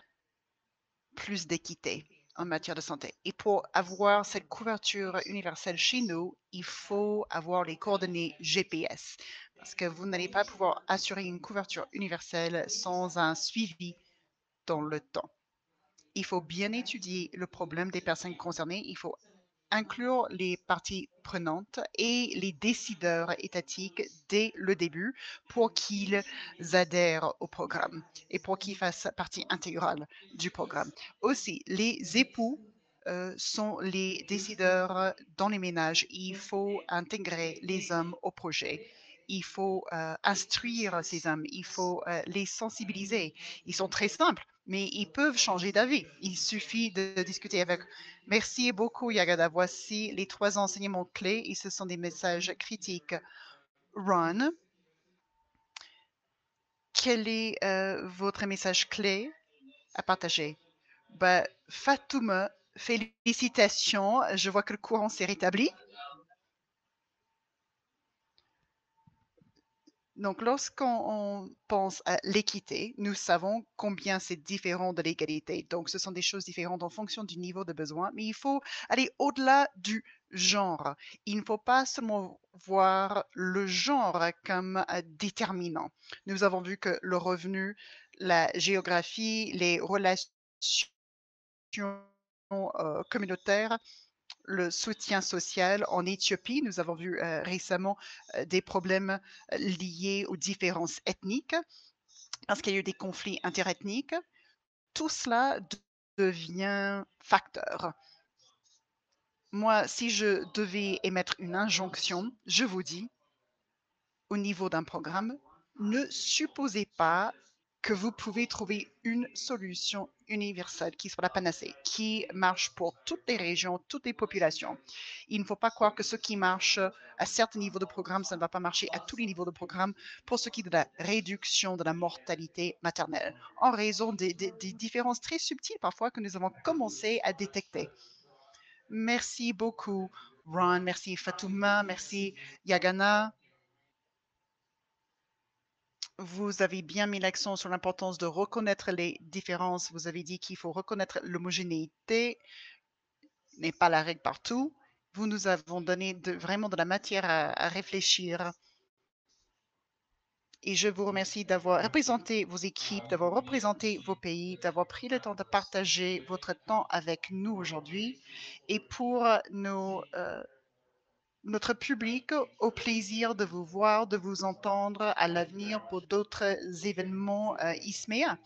plus d'équité en matière de santé. Et pour avoir cette couverture universelle chez nous, il faut avoir les coordonnées GPS parce que vous n'allez pas pouvoir assurer une couverture universelle sans un suivi dans le temps. Il faut bien étudier le problème des personnes concernées. Il faut inclure les parties prenantes et les décideurs étatiques dès le début pour qu'ils adhèrent au programme et pour qu'ils fassent partie intégrale du programme. Aussi, les époux sont les décideurs dans les ménages. Il faut intégrer les hommes au projet. Il faut instruire ces hommes. Il faut les sensibiliser. Ils sont très simples, mais ils peuvent changer d'avis. Il suffit de discuter avec. Merci beaucoup, Yagada. Voici les 3 enseignements clés et ce sont des messages critiques. Ron, quel est votre message clé à partager? Fatouma, félicitations. Je vois que le courant s'est rétabli. Donc, lorsqu'on pense à l'équité, nous savons combien c'est différent de l'égalité. Donc, ce sont des choses différentes en fonction du niveau de besoin, mais il faut aller au-delà du genre. Il ne faut pas seulement voir le genre comme déterminant. Nous avons vu que le revenu, la géographie, les relations communautaires, le soutien social en Éthiopie. Nous avons vu récemment des problèmes liés aux différences ethniques parce qu'il y a eu des conflits interethniques. Tout cela devient facteur. Moi, si je devais émettre une injonction, je vous dis, au niveau d'un programme, ne supposez pas que vous pouvez trouver une solution universelle qui soit la panacée, qui marche pour toutes les régions, toutes les populations. Il ne faut pas croire que ce qui marche à certains niveaux de programme, ça ne va pas marcher à tous les niveaux de programme pour ce qui est de la réduction de la mortalité maternelle, en raison des différences très subtiles parfois que nous avons commencé à détecter. Merci beaucoup, Ron. Merci, Fatouma. Merci, Yagana. Vous avez bien mis l'accent sur l'importance de reconnaître les différences. Vous avez dit qu'il faut reconnaître l'homogénéité, n'est pas la règle partout. Vous nous avons donné vraiment de la matière à réfléchir. Et je vous remercie d'avoir représenté vos équipes, d'avoir représenté vos pays, d'avoir pris le temps de partager votre temps avec nous aujourd'hui. Et pour notre public, au plaisir de vous voir, de vous entendre à l'avenir pour d'autres événements ISMEA.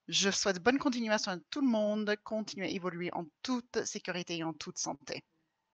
Je souhaite bonne continuation à tout le monde, continuer à évoluer en toute sécurité et en toute santé.